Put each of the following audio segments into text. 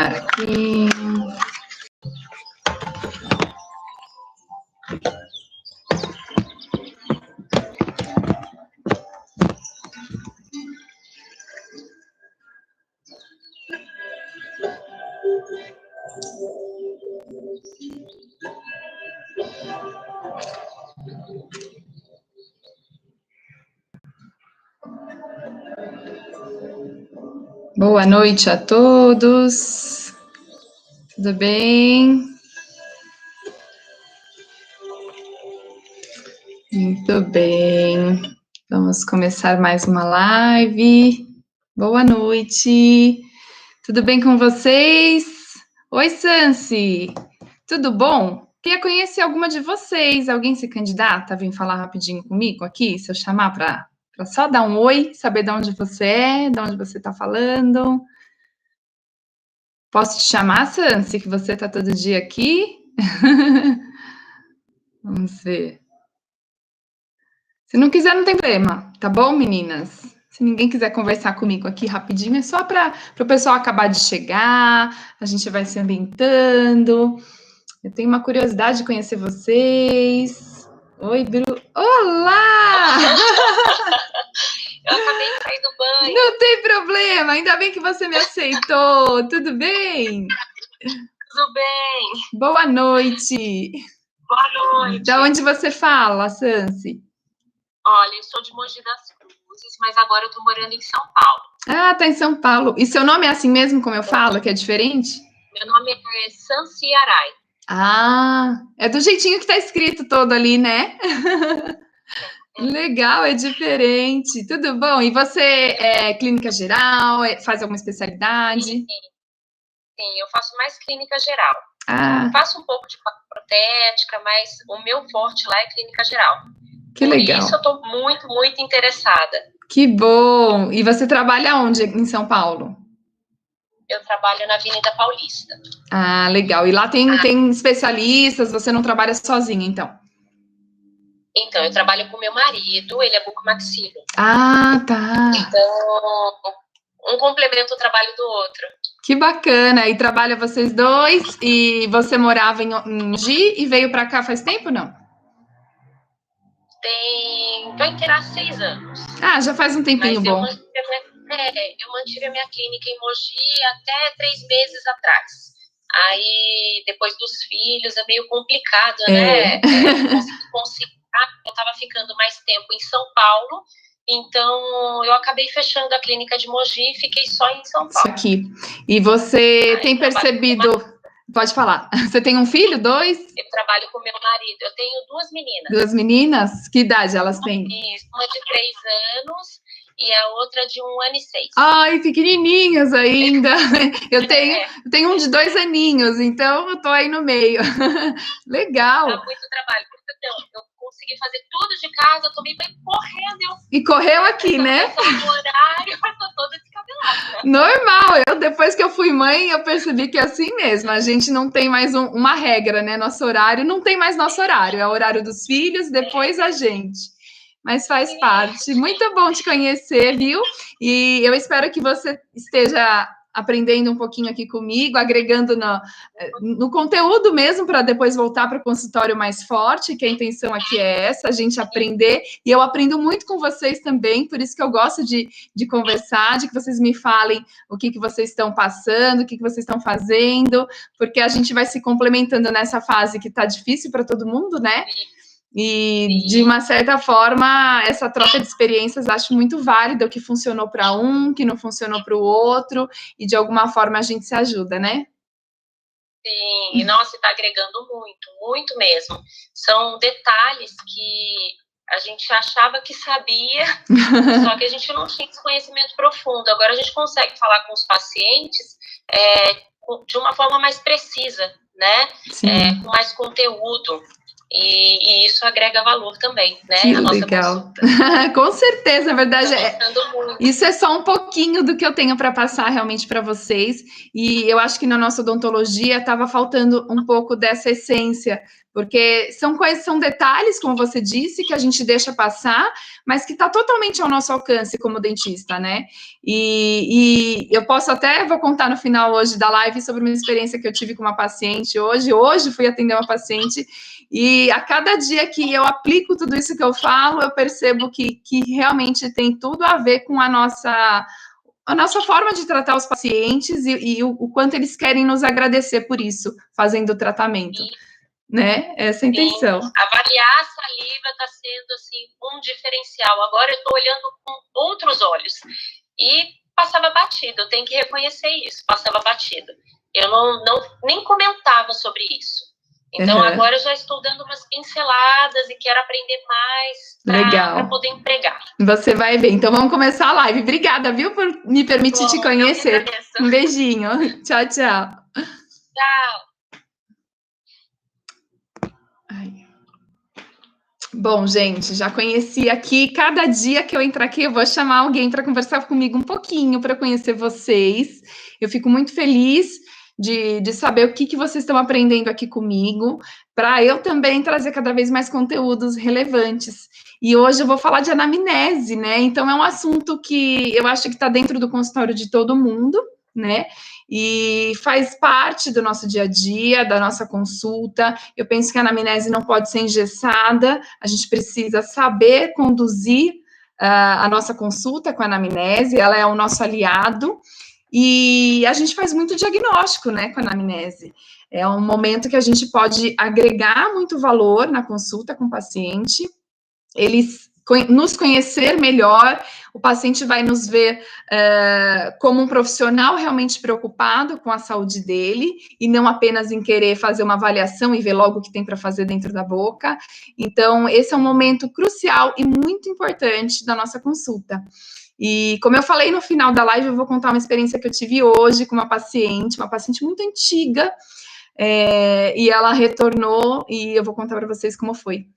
começar aqui. Boa noite a todos. Tudo bem? Muito bem. Vamos começar mais uma live. Boa noite. Tudo bem com vocês? Oi, Sansi. Tudo bom? Queria conhecer alguma de vocês. Alguém se candidata a vir falar rapidinho comigo aqui? Se eu chamar para só dar um oi, saber de onde você é, de onde você está falando. Posso te chamar, Sansi, que você está todo dia aqui? Vamos ver. Se não quiser, não tem problema, tá bom, meninas? Se ninguém quiser conversar comigo aqui rapidinho, é só para o pessoal acabar de chegar, a gente vai se ambientando. Eu tenho uma curiosidade de conhecer vocês. Oi, Bru. Olá! Eu acabei de sair do banho. Não tem problema, ainda bem que você me aceitou. Tudo bem? Tudo bem. Boa noite. Boa noite. Da onde você fala, Sansi? Olha, eu sou de Mogi das Cruzes, mas agora eu tô morando em São Paulo. Ah, tá em São Paulo. E seu nome é assim mesmo como eu falo, que é diferente? Meu nome é Sansi Arai. Ah, é do jeitinho que tá escrito todo ali, né? Legal, é diferente. Tudo bom? E você é clínica geral? Faz alguma especialidade? Sim, eu faço mais clínica geral. Ah, Faço um pouco de protética, mas o meu forte lá é clínica geral. que legal. Por isso eu tô muito, muito interessada. Que bom! E você trabalha onde em São Paulo? Eu trabalho na Avenida Paulista. Ah, legal. E lá tem especialistas, você não trabalha sozinha, então? Então, eu trabalho com meu marido, ele é bucomaxilo. Ah, tá. Então, um complementa o trabalho do outro. Que bacana. E trabalha vocês dois, e você morava em Mogi e veio para cá faz tempo, não? Vai inteirar 6 anos. Ah, já faz um tempinho Mas bom. eu mantive a minha clínica em Mogi até 3 meses atrás. Aí, depois dos filhos, é meio complicado, né? Conciliar. Eu estava ficando mais tempo em São Paulo, então eu acabei fechando a clínica de Mogi e fiquei só em São Paulo. Isso aqui. E você tem percebido... Pode falar. Você tem um filho, 2? Eu trabalho com meu marido. Eu tenho 2 meninas. 2 meninas? Que idade elas têm? Isso, uma de 3 anos e a outra de 1 ano e 6. Ai, pequenininhas ainda. Eu tenho um de 2 aninhos, então eu tô aí no meio. Legal. Dá muito trabalho. Eu consegui fazer tudo de casa, eu tomei bem correndo. E correu aqui, né? No horário, eu tô toda descabelada. Normal. Depois que eu fui mãe, eu percebi que é assim mesmo. A gente não tem mais uma regra, né? Nosso horário não tem mais nosso horário. É o horário dos filhos, depois a gente. Mas faz parte. Muito bom te conhecer, viu? E eu espero que você esteja aprendendo um pouquinho aqui comigo, agregando no conteúdo mesmo, para depois voltar para o consultório mais forte, que a intenção aqui é essa, a gente aprender. E eu aprendo muito com vocês também, por isso que eu gosto de conversar, de que vocês me falem o que vocês estão passando, o que vocês estão fazendo, porque a gente vai se complementando nessa fase que está difícil para todo mundo, né? E, de uma certa forma, essa troca de experiências acho muito válida, o que funcionou para um, que não funcionou para o outro, e de alguma forma a gente se ajuda, né? Sim, e nossa, está agregando muito, muito mesmo. São detalhes que a gente achava que sabia, só que a gente não tinha esse conhecimento profundo. Agora a gente consegue falar com os pacientes de uma forma mais precisa, né? Com mais conteúdo. E isso agrega valor também, né? Que legal. Com certeza, a verdade isso é só um pouquinho do que eu tenho para passar realmente para vocês. E eu acho que na nossa odontologia estava faltando um pouco dessa essência Porque são coisas, são detalhes, como você disse, que a gente deixa passar, mas que está totalmente ao nosso alcance como dentista, né? E eu posso até, vou contar no final hoje da live sobre uma experiência que eu tive com uma paciente hoje. Hoje fui atender uma paciente e a cada dia que eu aplico tudo isso que eu falo, eu percebo que realmente tem tudo a ver com a nossa forma de tratar os pacientes e o quanto eles querem nos agradecer por isso, fazendo o tratamento. Né? Essa é a intenção. Avaliar a saliva está sendo assim um diferencial. Agora eu estou olhando com outros olhos e passava batido. Eu tenho que reconhecer isso. Passava batido. Eu nem comentava sobre isso. Então agora eu já estou dando umas pinceladas e quero aprender mais para poder empregar. Você vai ver. Então vamos começar a live. Obrigada, viu, por me permitir te conhecer. Um beijinho. Tchau, tchau. Tchau. Bom, gente, já conheci aqui. Cada dia que eu entrar aqui, eu vou chamar alguém para conversar comigo um pouquinho, para conhecer vocês. Eu fico muito feliz de saber o que vocês estão aprendendo aqui comigo, para eu também trazer cada vez mais conteúdos relevantes. E hoje eu vou falar de anamnese, né? Então, é um assunto que eu acho que está dentro do consultório de todo mundo, né? E faz parte do nosso dia a dia, da nossa consulta. Eu penso que a anamnese não pode ser engessada, a gente precisa saber conduzir a nossa consulta com a anamnese, ela é o nosso aliado, e a gente faz muito diagnóstico, né, com a anamnese. É um momento que a gente pode agregar muito valor na consulta com o paciente, eles nos conhecer melhor, o paciente vai nos ver como um profissional realmente preocupado com a saúde dele, e não apenas em querer fazer uma avaliação e ver logo o que tem para fazer dentro da boca. Então, esse é um momento crucial e muito importante da nossa consulta. E como eu falei no final da live, eu vou contar uma experiência que eu tive hoje com uma paciente muito antiga, e ela retornou, e eu vou contar para vocês como foi.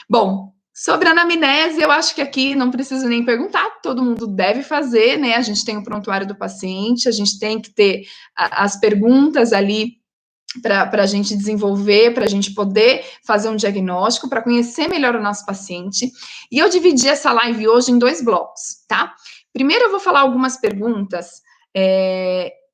Bom, sobre a anamnese, eu acho que aqui não preciso nem perguntar, todo mundo deve fazer, né? A gente tem o prontuário do paciente, a gente tem que ter as perguntas ali para a gente desenvolver, para a gente poder fazer um diagnóstico, para conhecer melhor o nosso paciente. E eu dividi essa live hoje em 2 blocos, tá? Primeiro eu vou falar algumas perguntas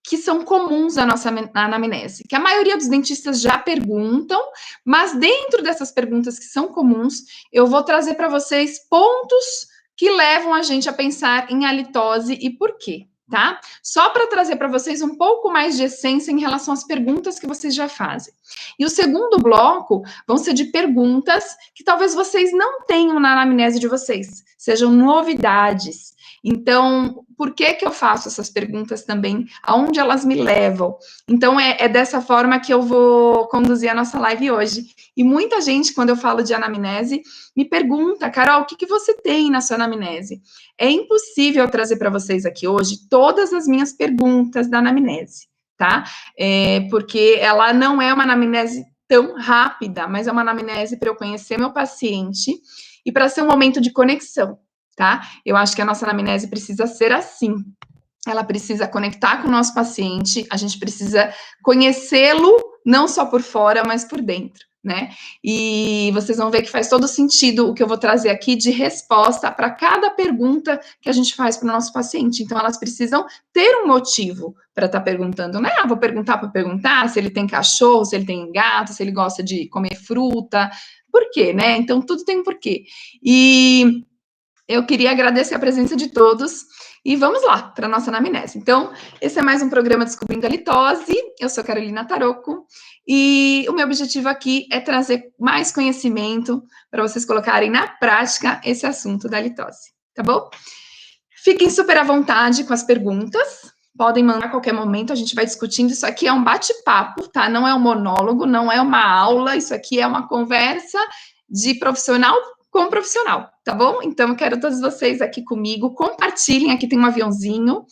que são comuns à nossa anamnese, que a maioria dos dentistas já perguntam, mas dentro dessas perguntas que são comuns, eu vou trazer para vocês pontos que levam a gente a pensar em halitose e por quê, tá? Só para trazer para vocês um pouco mais de essência em relação às perguntas que vocês já fazem. E o segundo bloco vão ser de perguntas que talvez vocês não tenham na anamnese de vocês, sejam novidades. Então, por que eu faço essas perguntas também? Aonde elas me levam? Então, é dessa forma que eu vou conduzir a nossa live hoje. E muita gente, quando eu falo de anamnese, me pergunta, Carol, o que você tem na sua anamnese? É impossível trazer para vocês aqui hoje todas as minhas perguntas da anamnese, tá? Porque ela não é uma anamnese tão rápida, mas é uma anamnese para eu conhecer meu paciente e para ser um momento de conexão. Tá? Eu acho que a nossa anamnese precisa ser assim. Ela precisa conectar com o nosso paciente, a gente precisa conhecê-lo, não só por fora, mas por dentro, né? E vocês vão ver que faz todo sentido o que eu vou trazer aqui de resposta para cada pergunta que a gente faz para o nosso paciente. Então, elas precisam ter um motivo para estar perguntando, né? Vou perguntar para perguntar se ele tem cachorro, se ele tem gato, se ele gosta de comer fruta. Por quê, né? Então, tudo tem um porquê. E eu queria agradecer a presença de todos e vamos lá para a nossa anamnese. Então, esse é mais um programa Descobrindo a Halitose. Eu sou Carolina Taroco e o meu objetivo aqui é trazer mais conhecimento para vocês colocarem na prática esse assunto da halitose, tá bom? Fiquem super à vontade com as perguntas. Podem mandar a qualquer momento, a gente vai discutindo. Isso aqui é um bate-papo, tá? Não é um monólogo, não é uma aula. Isso aqui é uma conversa de profissional com profissional, tá bom? Então, eu quero todos vocês aqui comigo, compartilhem, aqui tem um aviãozinho,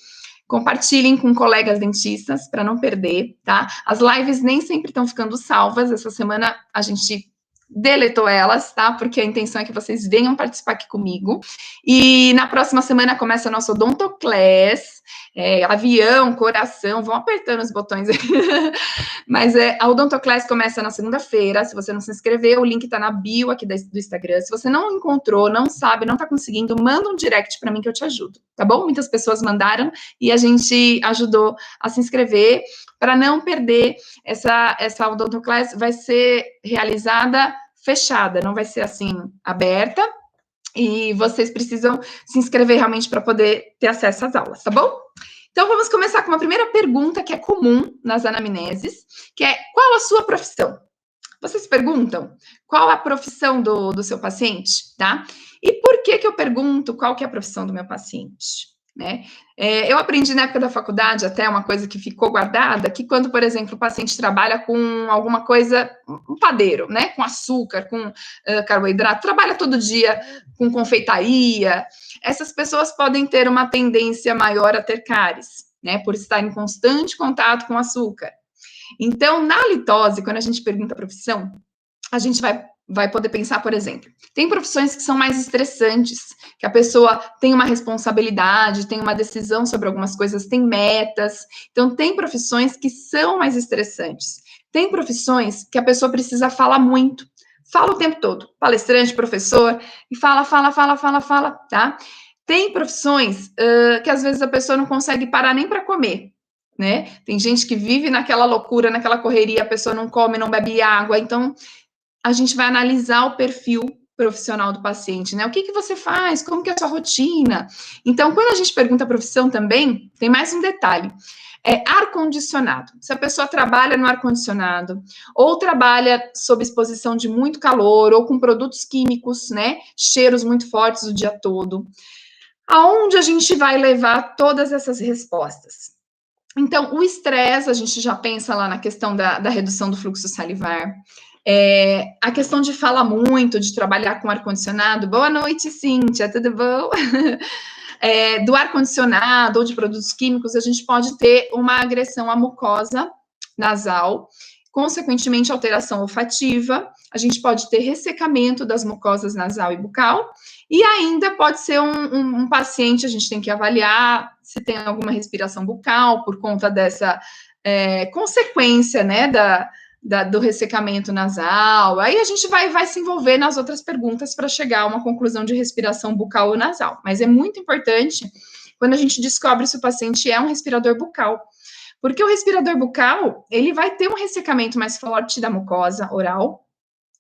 compartilhem com colegas dentistas, para não perder, tá? As lives nem sempre estão ficando salvas, essa semana a gente deletou elas, tá? Porque a intenção é que vocês venham participar aqui comigo. E na próxima semana começa nosso Odontoclass, avião, coração, vão apertando os botões aí. Mas a Odontoclass começa na segunda-feira. Se você não se inscreveu, o link tá na bio aqui do Instagram. Se você não encontrou, não sabe, não tá conseguindo, manda um direct para mim que eu te ajudo, tá bom? Muitas pessoas mandaram e a gente ajudou a se inscrever para não perder essa Odontoclass. Vai ser realizada fechada, não vai ser assim aberta. E vocês precisam se inscrever realmente para poder ter acesso às aulas, tá bom? Então, vamos começar com uma primeira pergunta que é comum nas anamneses, que é: qual a sua profissão? Vocês perguntam qual a profissão do seu paciente, tá? E por que eu pergunto qual que é a profissão do meu paciente, né? Eu aprendi na época da faculdade, até uma coisa que ficou guardada, que quando, por exemplo, o paciente trabalha com alguma coisa, um padeiro, né? Com açúcar, com carboidrato, trabalha todo dia com confeitaria, essas pessoas podem ter uma tendência maior a ter cáries, né? Por estar em constante contato com açúcar. Então, na litose, quando a gente pergunta a profissão, a gente vai poder pensar, por exemplo, tem profissões que são mais estressantes, que a pessoa tem uma responsabilidade, tem uma decisão sobre algumas coisas, tem metas. Então, tem profissões que são mais estressantes. Tem profissões que a pessoa precisa falar muito, fala o tempo todo, palestrante, professor, e fala, tá? Tem profissões que às vezes a pessoa não consegue parar nem para comer, né? Tem gente que vive naquela loucura, naquela correria, a pessoa não come, não bebe água. Então, a gente vai analisar o perfil profissional do paciente, né? O que você faz? Como que é a sua rotina? Então, quando a gente pergunta a profissão também, tem mais um detalhe. Ar-condicionado. Se a pessoa trabalha no ar-condicionado, ou trabalha sob exposição de muito calor, ou com produtos químicos, né? Cheiros muito fortes o dia todo. Aonde a gente vai levar todas essas respostas? Então, o estresse, a gente já pensa lá na questão da redução do fluxo salivar. A questão de falar muito, de trabalhar com ar-condicionado. Boa noite, Cíntia, tudo bom? Do ar-condicionado ou de produtos químicos, a gente pode ter uma agressão à mucosa nasal, consequentemente alteração olfativa, a gente pode ter ressecamento das mucosas nasal e bucal, e ainda pode ser um paciente, a gente tem que avaliar se tem alguma respiração bucal por conta dessa consequência, né, do ressecamento nasal. Aí a gente vai se envolver nas outras perguntas para chegar a uma conclusão de respiração bucal ou nasal. Mas é muito importante quando a gente descobre se o paciente é um respirador bucal. Porque o respirador bucal, ele vai ter um ressecamento mais forte da mucosa oral,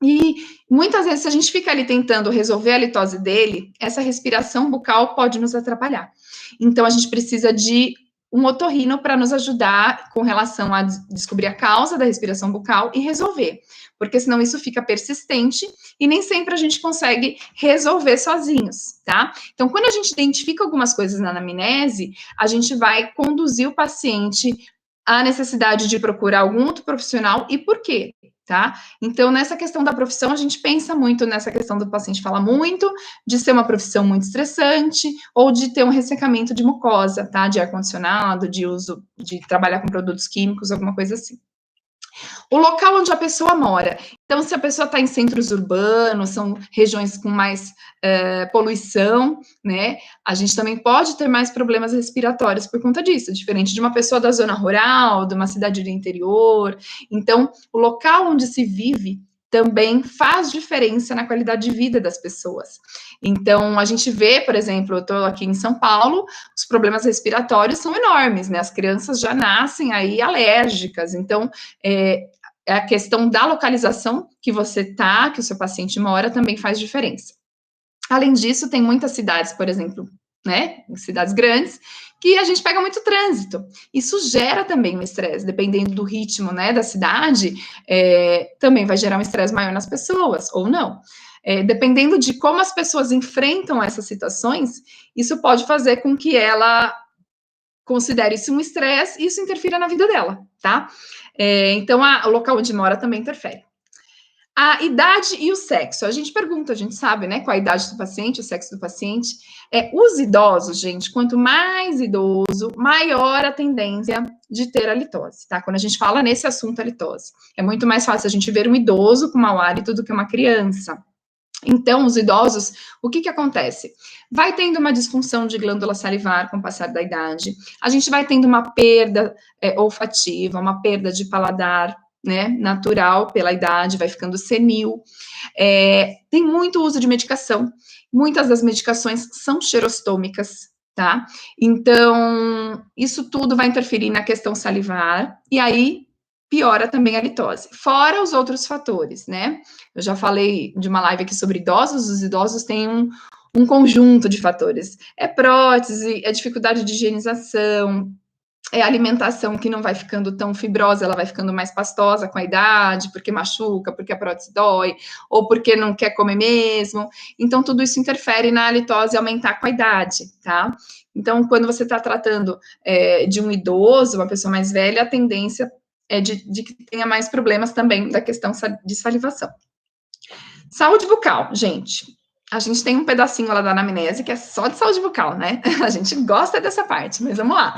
e muitas vezes, se a gente fica ali tentando resolver a litose dele, essa respiração bucal pode nos atrapalhar. Então, a gente precisa de um otorrino para nos ajudar com relação a descobrir a causa da respiração bucal e resolver, porque senão isso fica persistente e nem sempre a gente consegue resolver sozinhos, tá? Então, quando a gente identifica algumas coisas na anamnese, a gente vai conduzir o paciente à necessidade de procurar algum outro profissional e por quê? Tá? Então, nessa questão da profissão, a gente pensa muito nessa questão do paciente falar muito, de ser uma profissão muito estressante, ou de ter um ressecamento de mucosa, tá? De ar-condicionado, de trabalhar com produtos químicos, alguma coisa assim. O local onde a pessoa mora. Então, se a pessoa está em centros urbanos, são regiões com mais poluição, né? A gente também pode ter mais problemas respiratórios por conta disso, diferente de uma pessoa da zona rural, de uma cidade do interior. Então, o local onde se vive também faz diferença na qualidade de vida das pessoas. Então, a gente vê, por exemplo, eu estou aqui em São Paulo, os problemas respiratórios são enormes, né? As crianças já nascem aí alérgicas. Então, a questão da localização que você tá, que o seu paciente mora, também faz diferença. Além disso, tem muitas cidades, por exemplo, né, cidades grandes, que a gente pega muito trânsito. Isso gera também um estresse, dependendo do ritmo, né, da cidade, também vai gerar um estresse maior nas pessoas, ou não. Dependendo de como as pessoas enfrentam essas situações, isso pode fazer com que ela considere isso um estresse e isso interfira na vida dela, tá? Então, o local onde mora também interfere. A idade e o sexo. A gente pergunta, a gente sabe, né? Qual a idade do paciente, o sexo do paciente. Os idosos, gente, quanto mais idoso, maior a tendência de ter a litose, tá? Quando a gente fala nesse assunto, a litose. É muito mais fácil a gente ver um idoso com mau hálito do que uma criança. Então, os idosos, o que acontece? Vai tendo uma disfunção de glândula salivar com o passar da idade, a gente vai tendo uma perda olfativa, uma perda de paladar, né, natural pela idade, vai ficando senil. Tem muito uso de medicação, muitas das medicações são xerostômicas, tá? Então, isso tudo vai interferir na questão salivar, e aí piora também a litose, fora os outros fatores, né? Eu já falei de uma live aqui sobre idosos, os idosos têm um conjunto de fatores. É prótese, é dificuldade de higienização, é alimentação que não vai ficando tão fibrosa, ela vai ficando mais pastosa com a idade, porque machuca, porque a prótese dói, ou porque não quer comer mesmo. Então, tudo isso interfere na litose aumentar com a idade, tá? Então, quando você está tratando de um idoso, uma pessoa mais velha, a tendência é de que tenha mais problemas também da questão de salivação. Saúde bucal, gente. A gente tem um pedacinho lá da anamnese que é só de saúde bucal, né? A gente gosta dessa parte, mas vamos lá.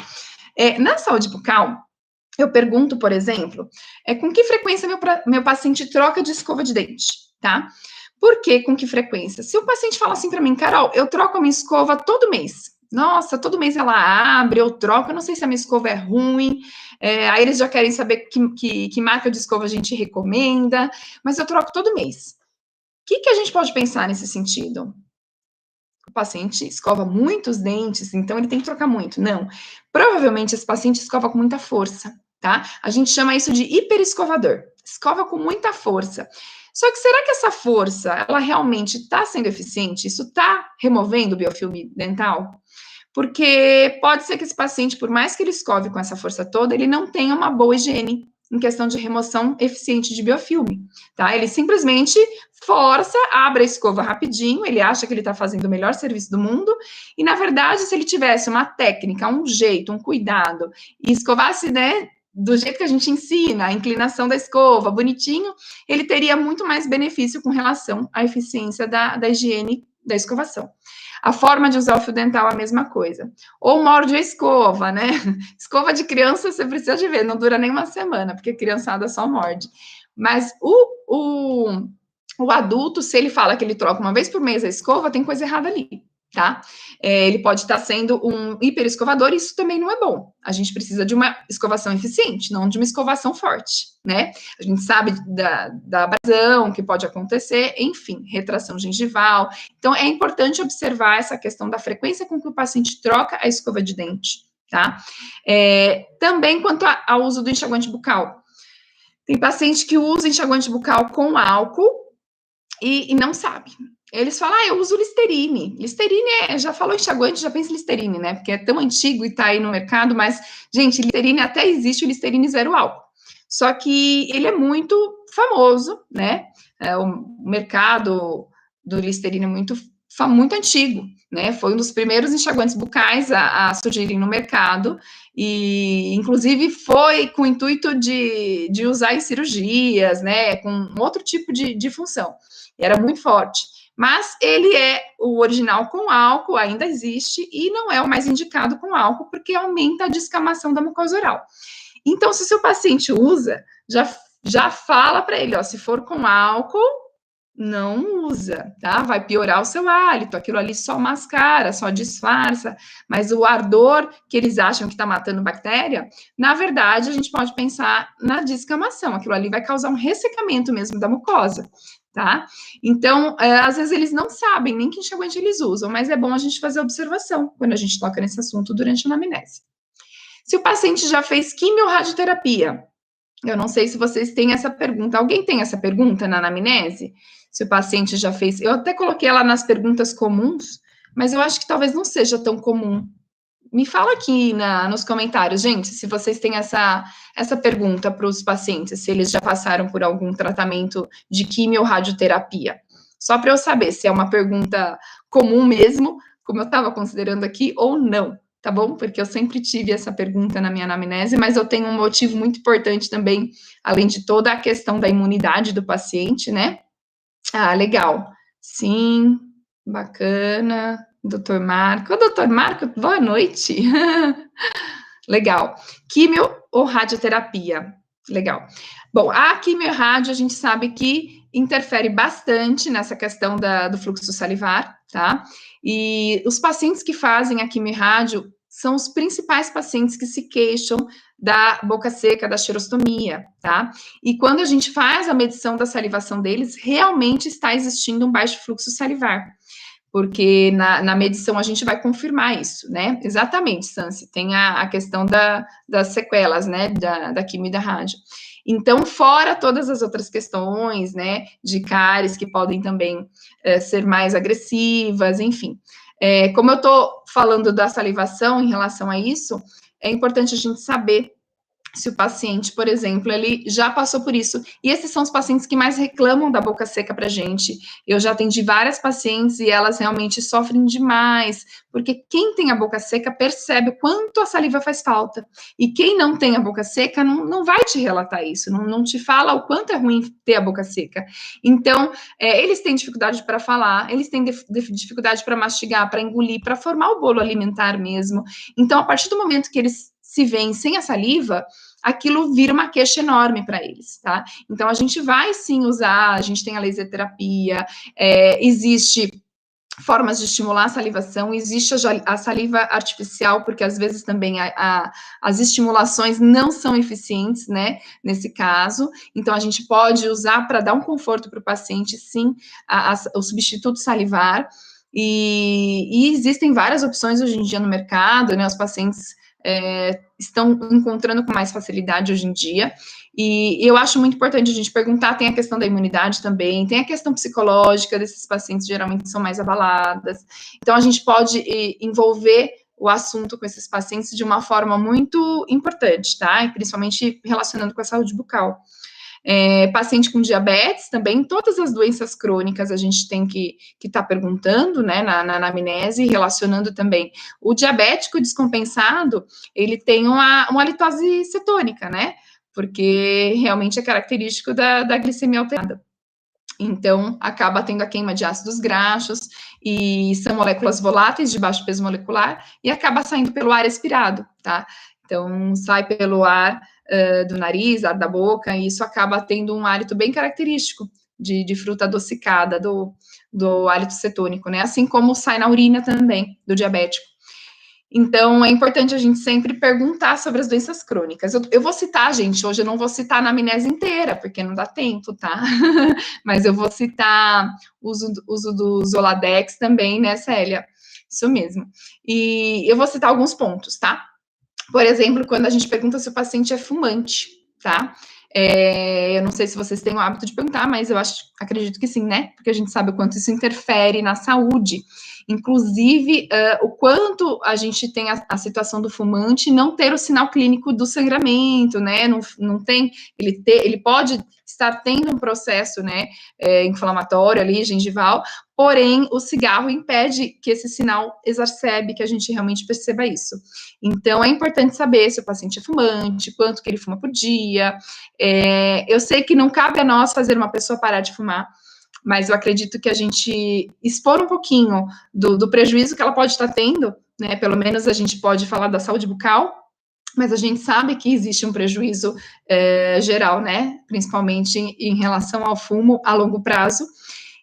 Na saúde bucal, eu pergunto, por exemplo, com que frequência meu paciente troca de escova de dente, tá? Por que com que frequência? Se o paciente fala assim para mim, Carol, eu troco a minha escova todo mês. Nossa, todo mês ela abre, eu troco, eu não sei se a minha escova é ruim. Aí eles já querem saber que marca de escova a gente recomenda, mas eu troco todo mês. O que a gente pode pensar nesse sentido? O paciente escova muitos dentes, então ele tem que trocar muito. Não. Provavelmente esse paciente escova com muita força, tá? A gente chama isso de hiperescovador. Escova com muita força. Só que será que essa força, ela realmente está sendo eficiente? Isso está removendo o biofilme dental? Porque pode ser que esse paciente, por mais que ele escove com essa força toda, ele não tenha uma boa higiene em questão de remoção eficiente de biofilme, tá? Ele simplesmente força, abre a escova rapidinho, ele acha que ele está fazendo o melhor serviço do mundo, e na verdade, se ele tivesse uma técnica, um jeito, um cuidado, e escovasse, né, do jeito que a gente ensina, a inclinação da escova, bonitinho, ele teria muito mais benefício com relação à eficiência da higiene da escovação. A forma de usar o fio dental é a mesma coisa. Ou morde a escova, né? Escova de criança, você precisa de ver, não dura nem uma semana, porque a criançada só morde. Mas o adulto, se ele fala que ele troca uma vez por mês a escova, tem coisa errada ali, tá? Ele pode estar sendo um hiperescovador, e isso também não é bom. A gente precisa de uma escovação eficiente, não de uma escovação forte, né? A gente sabe da abrasão que pode acontecer, enfim, retração gengival. Então, é importante observar essa questão da frequência com que o paciente troca a escova de dente, tá? Também quanto ao uso do enxaguante bucal. Tem paciente que usa enxaguante bucal com álcool e não sabe. Eles falam, eu uso Listerine. Listerine já falou enxaguante, já pensa em Listerine, né? Porque é tão antigo e tá aí no mercado, mas, gente, Listerine até existe o Listerine zero álcool. Só que ele é muito famoso, né? O mercado do Listerine é muito antigo, né? Foi um dos primeiros enxaguantes bucais a surgirem no mercado e, inclusive, foi com o intuito de usar em cirurgias, né? Com outro tipo de função. E era muito forte. Mas ele é o original com álcool, ainda existe, e não é o mais indicado com álcool, porque aumenta a descamação da mucosa oral. Então, se o seu paciente usa, já fala para ele, se for com álcool, não usa, tá? Vai piorar o seu hálito, aquilo ali só mascara, só disfarça, mas o ardor que eles acham que está matando bactéria, na verdade, a gente pode pensar na descamação, aquilo ali vai causar um ressecamento mesmo da mucosa, tá? Então, às vezes eles não sabem nem que enxaguante eles usam, mas é bom a gente fazer observação quando a gente toca nesse assunto durante a anamnese. Se o paciente já fez quimio-radioterapia, eu não sei se vocês têm essa pergunta. Alguém tem essa pergunta na anamnese? Se o paciente já fez. Eu até coloquei ela nas perguntas comuns, mas eu acho que talvez não seja tão comum. Me fala aqui nos comentários, gente, se vocês têm essa pergunta para os pacientes, se eles já passaram por algum tratamento de quimio ou radioterapia. Só para eu saber se é uma pergunta comum mesmo, como eu estava considerando aqui, ou não, tá bom? Porque eu sempre tive essa pergunta na minha anamnese, mas eu tenho um motivo muito importante também, além de toda a questão da imunidade do paciente, né? Ah, legal. Sim, bacana. Doutor Marco. Ô, doutor Marco, boa noite. Legal. Químio ou radioterapia? Legal. Bom, a quimio e rádio a gente sabe que interfere bastante nessa questão do fluxo salivar, tá? E os pacientes que fazem a quimio e rádio são os principais pacientes que se queixam da boca seca, da xerostomia, tá? E quando a gente faz a medição da salivação deles, realmente está existindo um baixo fluxo salivar. Porque na medição a gente vai confirmar isso, né? Exatamente, Sansi, tem a questão das sequelas, né, da quimio e da rádio. Então, fora todas as outras questões, né, de cáries que podem também ser mais agressivas, enfim. Como eu estou falando da salivação em relação a isso, é importante a gente saber se o paciente, por exemplo, ele já passou por isso. E esses são os pacientes que mais reclamam da boca seca para gente. Eu já atendi várias pacientes e elas realmente sofrem demais, porque quem tem a boca seca percebe o quanto a saliva faz falta. E quem não tem a boca seca não vai te relatar isso, não te fala o quanto é ruim ter a boca seca. Então, eles têm dificuldade para falar, eles têm dificuldade para mastigar, para engolir, para formar o bolo alimentar mesmo. Então, a partir do momento que eles se veem sem a saliva, aquilo vira uma queixa enorme para eles, tá? Então, a gente vai sim usar, a gente tem a laser terapia, existe formas de estimular a salivação, existe a saliva artificial, porque às vezes também as estimulações não são eficientes, né, nesse caso, então a gente pode usar para dar um conforto para o paciente, sim, o substituto salivar, e existem várias opções hoje em dia no mercado, né, os pacientes estão encontrando com mais facilidade hoje em dia, e eu acho muito importante a gente perguntar, tem a questão da imunidade também, tem a questão psicológica desses pacientes, geralmente são mais abaladas, então a gente pode envolver o assunto com esses pacientes de uma forma muito importante, tá? E principalmente relacionando com a saúde bucal. Paciente com diabetes também, todas as doenças crônicas a gente tem que estar perguntando, né, na anamnese, relacionando também. O diabético descompensado, ele tem uma halitose cetônica, né, porque realmente é característico da glicemia alterada. Então, acaba tendo a queima de ácidos graxos, e são moléculas voláteis de baixo peso molecular, e acaba saindo pelo ar expirado, tá? Então, sai pelo ar do nariz, ar da boca, e isso acaba tendo um hálito bem característico de fruta adocicada, do hálito cetônico, né? Assim como sai na urina também, do diabético. Então, é importante a gente sempre perguntar sobre as doenças crônicas. Eu vou citar, gente, hoje eu não vou citar a anamnese inteira, porque não dá tempo, tá? Mas eu vou citar o uso do Zoladex também, né, Célia? Isso mesmo. E eu vou citar alguns pontos, tá? Por exemplo, quando a gente pergunta se o paciente é fumante, tá? Eu não sei se vocês têm o hábito de perguntar, mas acredito que sim, né? Porque a gente sabe o quanto isso interfere na saúde. Inclusive, o quanto a gente tem a situação do fumante não ter o sinal clínico do sangramento, né? Não tem, ele pode estar tendo um processo, né, inflamatório ali, gengival, porém, o cigarro impede que esse sinal exacerbe, que a gente realmente perceba isso. Então, é importante saber se o paciente é fumante, quanto que ele fuma por dia. Eu sei que não cabe a nós fazer uma pessoa parar de fumar, mas eu acredito que a gente expor um pouquinho do prejuízo que ela pode estar tendo, né? Pelo menos a gente pode falar da saúde bucal, mas a gente sabe que existe um prejuízo geral, né? Principalmente em relação ao fumo a longo prazo.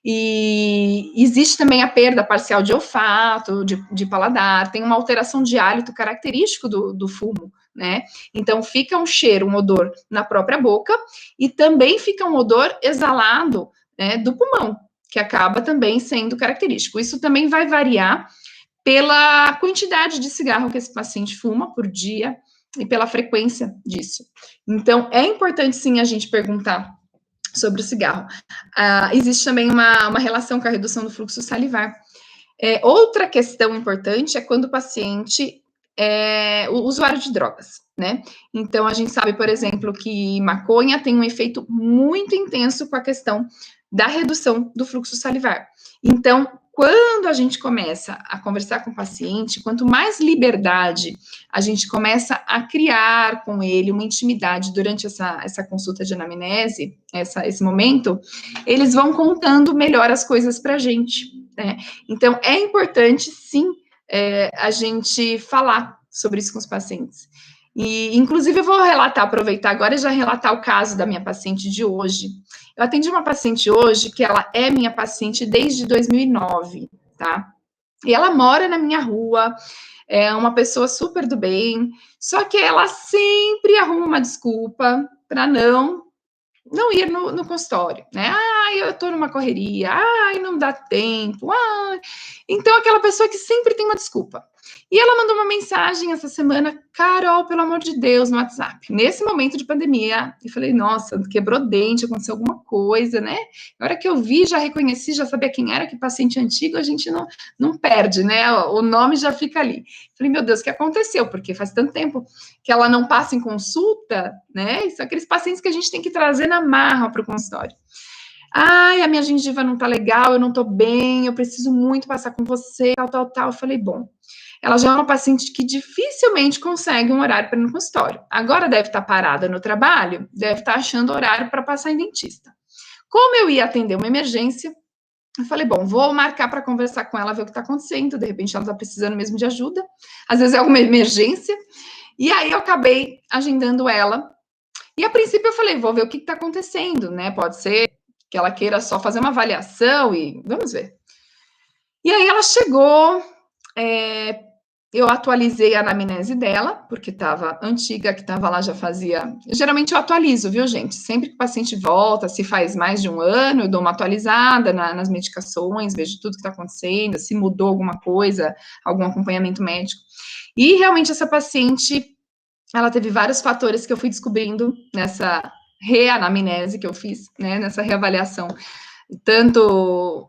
E existe também a perda parcial de olfato, de paladar, tem uma alteração de hálito característico do fumo, né? Então, fica um cheiro, um odor na própria boca, e também fica um odor exalado, né, do pulmão, que acaba também sendo característico. Isso também vai variar pela quantidade de cigarro que esse paciente fuma por dia e pela frequência disso. Então, é importante, sim, a gente perguntar sobre o cigarro. Existe também uma relação com a redução do fluxo salivar. Outra questão importante é quando o paciente é o usuário de drogas, né? Então, a gente sabe, por exemplo, que maconha tem um efeito muito intenso com a questão da redução do fluxo salivar. Então, quando a gente começa a conversar com o paciente, quanto mais liberdade a gente começa a criar com ele uma intimidade durante essa consulta de anamnese, esse momento, eles vão contando melhor as coisas para a gente, né? Então, é importante, sim, a gente falar sobre isso com os pacientes. E, inclusive, eu vou aproveitar agora e já relatar o caso da minha paciente de hoje. Eu atendi uma paciente hoje que ela é minha paciente desde 2009, tá? E ela mora na minha rua, é uma pessoa super do bem, só que ela sempre arruma uma desculpa para não ir no consultório, né? Ai, eu tô numa correria, ai, não dá tempo, ai. Então, aquela pessoa que sempre tem uma desculpa. E ela mandou uma mensagem essa semana, Carol, pelo amor de Deus, no WhatsApp. Nesse momento de pandemia, eu falei, nossa, quebrou dente, aconteceu alguma coisa, né? Na hora que eu vi, já reconheci, já sabia quem era, que paciente antigo, a gente não perde, né? O nome já fica ali. Falei, meu Deus, o que aconteceu? Porque faz tanto tempo que ela não passa em consulta, né? E são aqueles pacientes que a gente tem que trazer na marra para o consultório. Ai, a minha gengiva não tá legal, eu não tô bem, eu preciso muito passar com você, tal. Eu falei, bom, ela já é uma paciente que dificilmente consegue um horário para ir no consultório. Agora deve estar parada no trabalho, deve estar achando horário para passar em dentista. Como eu ia atender uma emergência, eu falei, bom, vou marcar para conversar com ela, ver o que está acontecendo, de repente ela está precisando mesmo de ajuda, às vezes é alguma emergência, e aí eu acabei agendando ela, e a princípio eu falei, vou ver o que está acontecendo, né, pode ser que ela queira só fazer uma avaliação e vamos ver. E aí ela chegou, eu atualizei a anamnese dela, porque estava antiga, que estava lá já fazia. Geralmente eu atualizo, viu, gente? Sempre que o paciente volta, se faz mais de um ano, eu dou uma atualizada nas medicações, vejo tudo que está acontecendo, se mudou alguma coisa, algum acompanhamento médico. E realmente essa paciente, ela teve vários fatores que eu fui descobrindo nessa reanamnese que eu fiz, né? Nessa reavaliação, tanto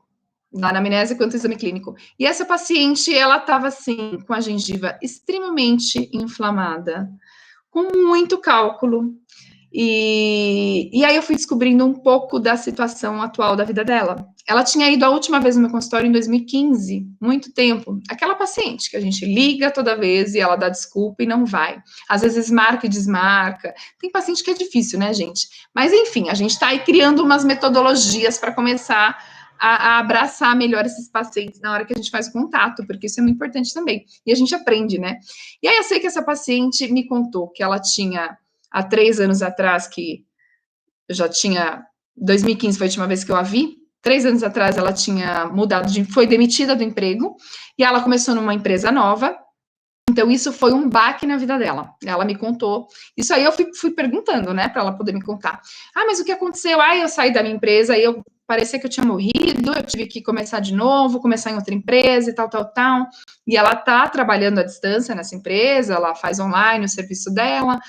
na anamnese quanto no exame clínico. E essa paciente, ela estava assim, com a gengiva extremamente inflamada, com muito cálculo. E aí eu fui descobrindo um pouco da situação atual da vida dela. Ela tinha ido a última vez no meu consultório em 2015, muito tempo. Aquela paciente que a gente liga toda vez e ela dá desculpa e não vai. Às vezes marca e desmarca. Tem paciente que é difícil, né, gente? Mas enfim, a gente está aí criando umas metodologias para começar a abraçar melhor esses pacientes na hora que a gente faz o contato, porque isso é muito importante também. E a gente aprende, né? E aí eu sei que essa paciente me contou que ela tinha, há 3 anos atrás, que eu já tinha, 2015 foi a última vez que eu a vi, 3 anos atrás ela tinha mudado, foi demitida do emprego, e ela começou numa empresa nova, então isso foi um baque na vida dela. Ela me contou. Isso aí eu fui perguntando, né, para ela poder me contar. Ah, mas o que aconteceu? Ah, eu saí da minha empresa, aí eu parecia que eu tinha morrido, eu tive que começar de novo, começar em outra empresa e tal. E ela tá trabalhando à distância nessa empresa, ela faz online o serviço dela.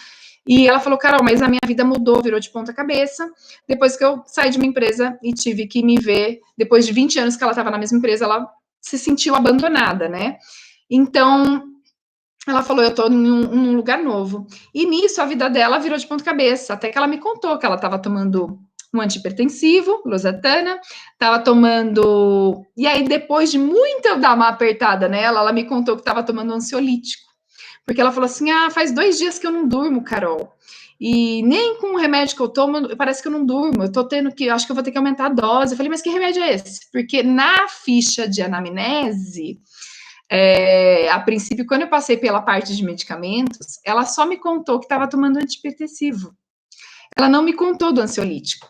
E ela falou, Carol, mas a minha vida mudou, virou de ponta cabeça, depois que eu saí de uma empresa e tive que me ver, depois de 20 anos que ela estava na mesma empresa, ela se sentiu abandonada, né? Então, ela falou, eu tô em um lugar novo. E nisso, a vida dela virou de ponta cabeça, até que ela me contou que ela estava tomando um antihipertensivo, losartana, estava tomando... E aí, depois de muito eu dar uma apertada nela, ela me contou que estava tomando um ansiolítico. Porque ela falou assim, faz 2 dias que eu não durmo, Carol. E nem com o remédio que eu tomo, parece que eu não durmo. Eu tô tendo que, acho que eu vou ter que aumentar a dose. Eu falei, mas que remédio é esse? Porque na ficha de anamnese... a princípio, quando eu passei pela parte de medicamentos, ela só me contou que estava tomando antihipertensivo. Ela não me contou do ansiolítico.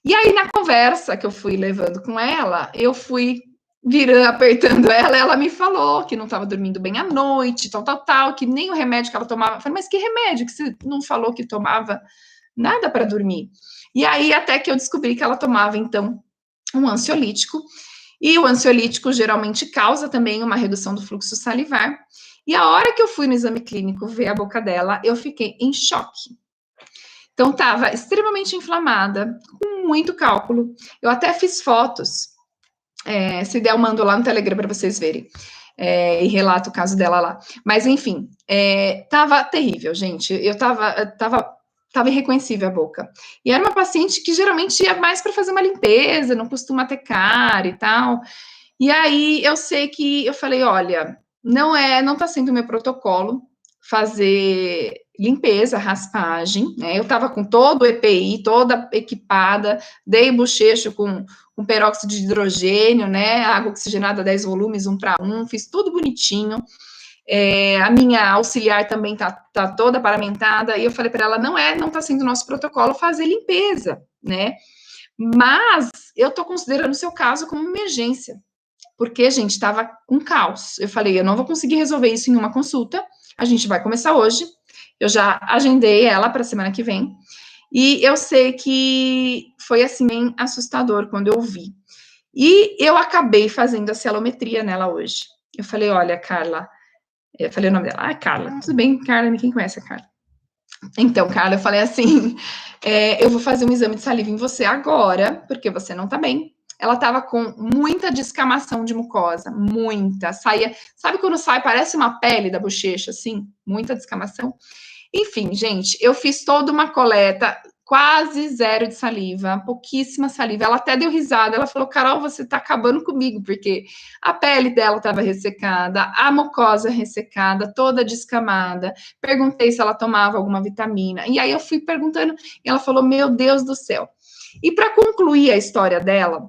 E aí, na conversa que eu fui levando com ela, eu fui apertando ela me falou que não estava dormindo bem à noite, tal, que nem o remédio que ela tomava. Eu falei, mas que remédio que você não falou que tomava? Nada para dormir. E aí, até que eu descobri que ela tomava, então, um ansiolítico, e o ansiolítico geralmente causa também uma redução do fluxo salivar. E a hora que eu fui no exame clínico ver a boca dela, eu fiquei em choque. Então, estava extremamente inflamada, com muito cálculo. Eu até fiz fotos. Se der, eu mando lá no Telegram para vocês verem. E relato o caso dela lá. Mas, enfim, estava terrível, gente. Eu estava irreconhecível a boca. E era uma paciente que geralmente ia mais para fazer uma limpeza, não costuma ter cárie e tal. E aí eu sei que eu falei, olha, não tá sendo o meu protocolo fazer limpeza, raspagem, né? Eu tava com todo o EPI, toda equipada, dei bochecho com peróxido de hidrogênio, né? Água oxigenada 10 volumes, 1:1, fiz tudo bonitinho. A minha auxiliar também tá toda paramentada, e eu falei para ela, não tá sendo nosso protocolo fazer limpeza, né? Mas eu tô considerando o seu caso como emergência, porque, gente, estava um caos. Eu falei, eu não vou conseguir resolver isso em uma consulta, a gente vai começar hoje. Eu já agendei ela para a semana que vem. E eu sei que foi, assim, bem assustador quando eu vi. E eu acabei fazendo a celometria nela hoje. Eu falei, olha, Carla, eu falei o nome dela, Carla, tudo bem, Carla, quem conhece a Carla? Então, Carla, eu falei assim, eu vou fazer um exame de saliva em você agora, porque você não tá bem. Ela tava com muita descamação de mucosa, muita. Saía, sabe quando sai, parece uma pele da bochecha, assim? Muita descamação. Enfim, gente, eu fiz toda uma coleta, quase zero de saliva, pouquíssima saliva. Ela até deu risada, ela falou, Carol, você tá acabando comigo, porque a pele dela estava ressecada, a mucosa ressecada, toda descamada. Perguntei se ela tomava alguma vitamina, e aí eu fui perguntando, e ela falou, meu Deus do céu. E para concluir a história dela,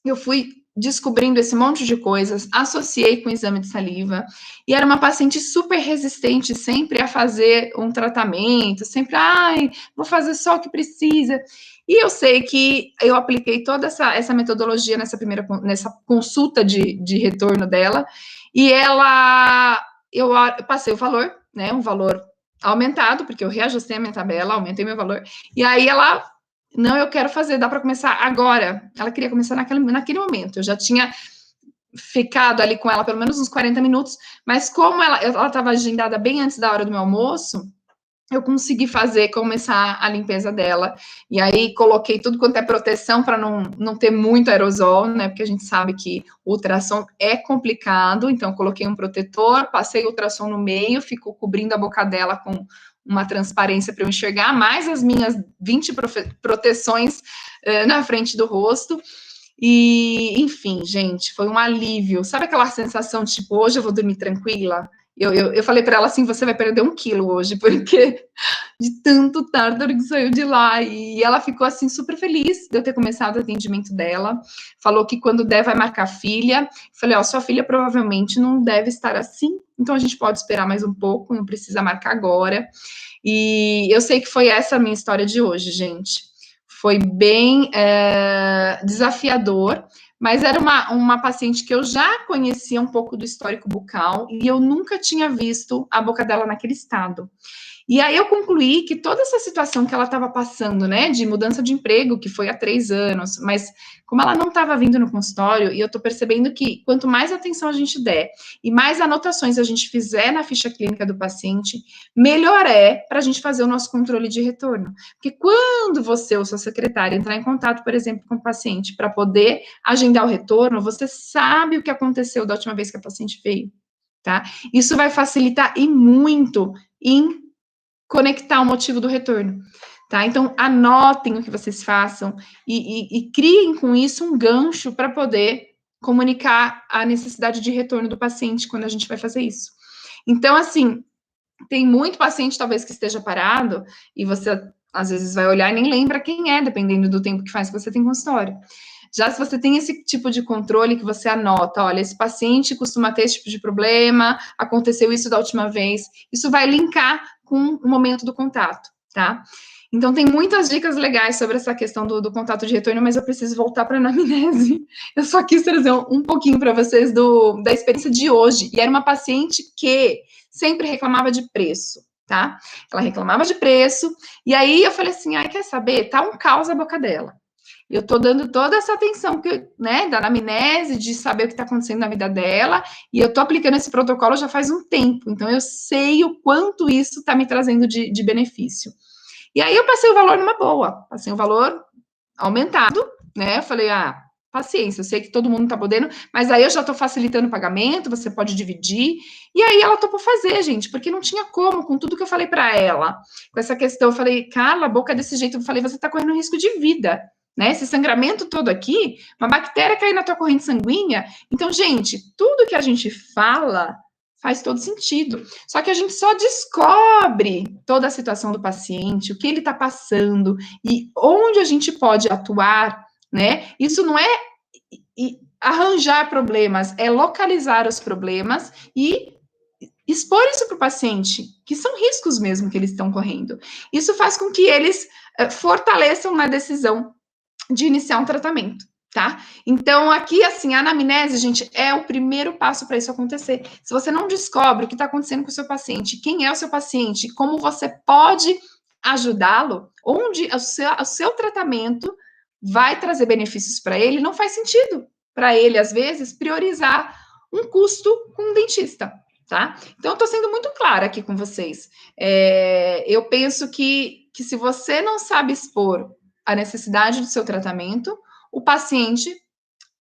eu fui descobrindo esse monte de coisas, associei com o exame de saliva, e era uma paciente super resistente sempre a fazer um tratamento, sempre, vou fazer só o que precisa. E eu sei que eu apliquei toda essa metodologia nessa consulta de retorno dela, e eu passei o valor, né, um valor aumentado, porque eu reajustei a minha tabela, aumentei meu valor, e aí ela não, eu quero fazer, dá para começar agora. Ela queria começar naquele momento. Eu já tinha ficado ali com ela pelo menos uns 40 minutos, mas como ela estava agendada bem antes da hora do meu almoço, eu consegui começar a limpeza dela. E aí coloquei tudo quanto é proteção para não ter muito aerosol, né? Porque a gente sabe que o ultrassom é complicado. Então, coloquei um protetor, passei o ultrassom no meio, ficou cobrindo a boca dela com uma transparência para eu enxergar, mais as minhas 20 proteções na frente do rosto. E, enfim, gente, foi um alívio. Sabe aquela sensação de tipo, hoje eu vou dormir tranquila? Eu falei para ela assim: você vai perder 1 quilo hoje, porque de tanto tártaro que saiu de lá. E ela ficou assim super feliz de eu ter começado o atendimento dela. Falou que quando der vai marcar filha. Falei, ó, sua filha provavelmente não deve estar assim, então a gente pode esperar mais um pouco, não precisa marcar agora. E eu sei que foi essa a minha história de hoje, gente. Foi bem desafiador, mas era uma paciente que eu já conhecia um pouco do histórico bucal e eu nunca tinha visto a boca dela naquele estado. E aí eu concluí que toda essa situação que ela estava passando, né, de mudança de emprego, que foi há 3 anos, mas como ela não estava vindo no consultório, e eu estou percebendo que quanto mais atenção a gente der e mais anotações a gente fizer na ficha clínica do paciente, melhor é para a gente fazer o nosso controle de retorno. Porque quando você ou sua secretária entrar em contato, por exemplo, com o paciente para poder agendar o retorno, você sabe o que aconteceu da última vez que a paciente veio, tá? Isso vai facilitar e muito em conectar o motivo do retorno, tá? Então, anotem o que vocês façam e criem com isso um gancho para poder comunicar a necessidade de retorno do paciente quando a gente vai fazer isso. Então, assim, tem muito paciente talvez que esteja parado e você às vezes vai olhar e nem lembra quem é, dependendo do tempo que faz que você tem consultório. Já se você tem esse tipo de controle que você anota, olha, esse paciente costuma ter esse tipo de problema, aconteceu isso da última vez, isso vai linkar com o momento do contato, tá? Então, tem muitas dicas legais sobre essa questão do contato de retorno, mas eu preciso voltar para a anamnese. Eu só quis trazer um pouquinho para vocês da experiência de hoje. E era uma paciente que sempre reclamava de preço, tá? Ela reclamava de preço, e aí eu falei assim, quer saber? Tá um caos a boca dela. Eu tô dando toda essa atenção, né, da anamnese, de saber o que está acontecendo na vida dela, e eu tô aplicando esse protocolo já faz um tempo, então eu sei o quanto isso está me trazendo de benefício. E aí eu passei o valor numa boa, passei o valor aumentado, né, eu falei, paciência, eu sei que todo mundo tá podendo, mas aí eu já tô facilitando o pagamento, você pode dividir, e aí ela topou fazer, gente, porque não tinha como, com tudo que eu falei para ela, com essa questão, eu falei, Carla, a boca desse jeito, eu falei, você tá correndo risco de vida, né? Esse sangramento todo aqui, uma bactéria cair na tua corrente sanguínea. Então, gente, tudo que a gente fala faz todo sentido. Só que a gente só descobre toda a situação do paciente, o que ele está passando e onde a gente pode atuar, né? Isso não é arranjar problemas, é localizar os problemas e expor isso para o paciente, que são riscos mesmo que eles estão correndo. Isso faz com que eles fortaleçam na decisão de iniciar um tratamento, tá? Então, aqui, assim, a anamnese, gente, é o primeiro passo para isso acontecer. Se você não descobre o que está acontecendo com o seu paciente, quem é o seu paciente, como você pode ajudá-lo, onde o seu tratamento vai trazer benefícios para ele, não faz sentido para ele, às vezes, priorizar um custo com um dentista, tá? Então, eu estou sendo muito clara aqui com vocês. Eu penso que se você não sabe expor a necessidade do seu tratamento, o paciente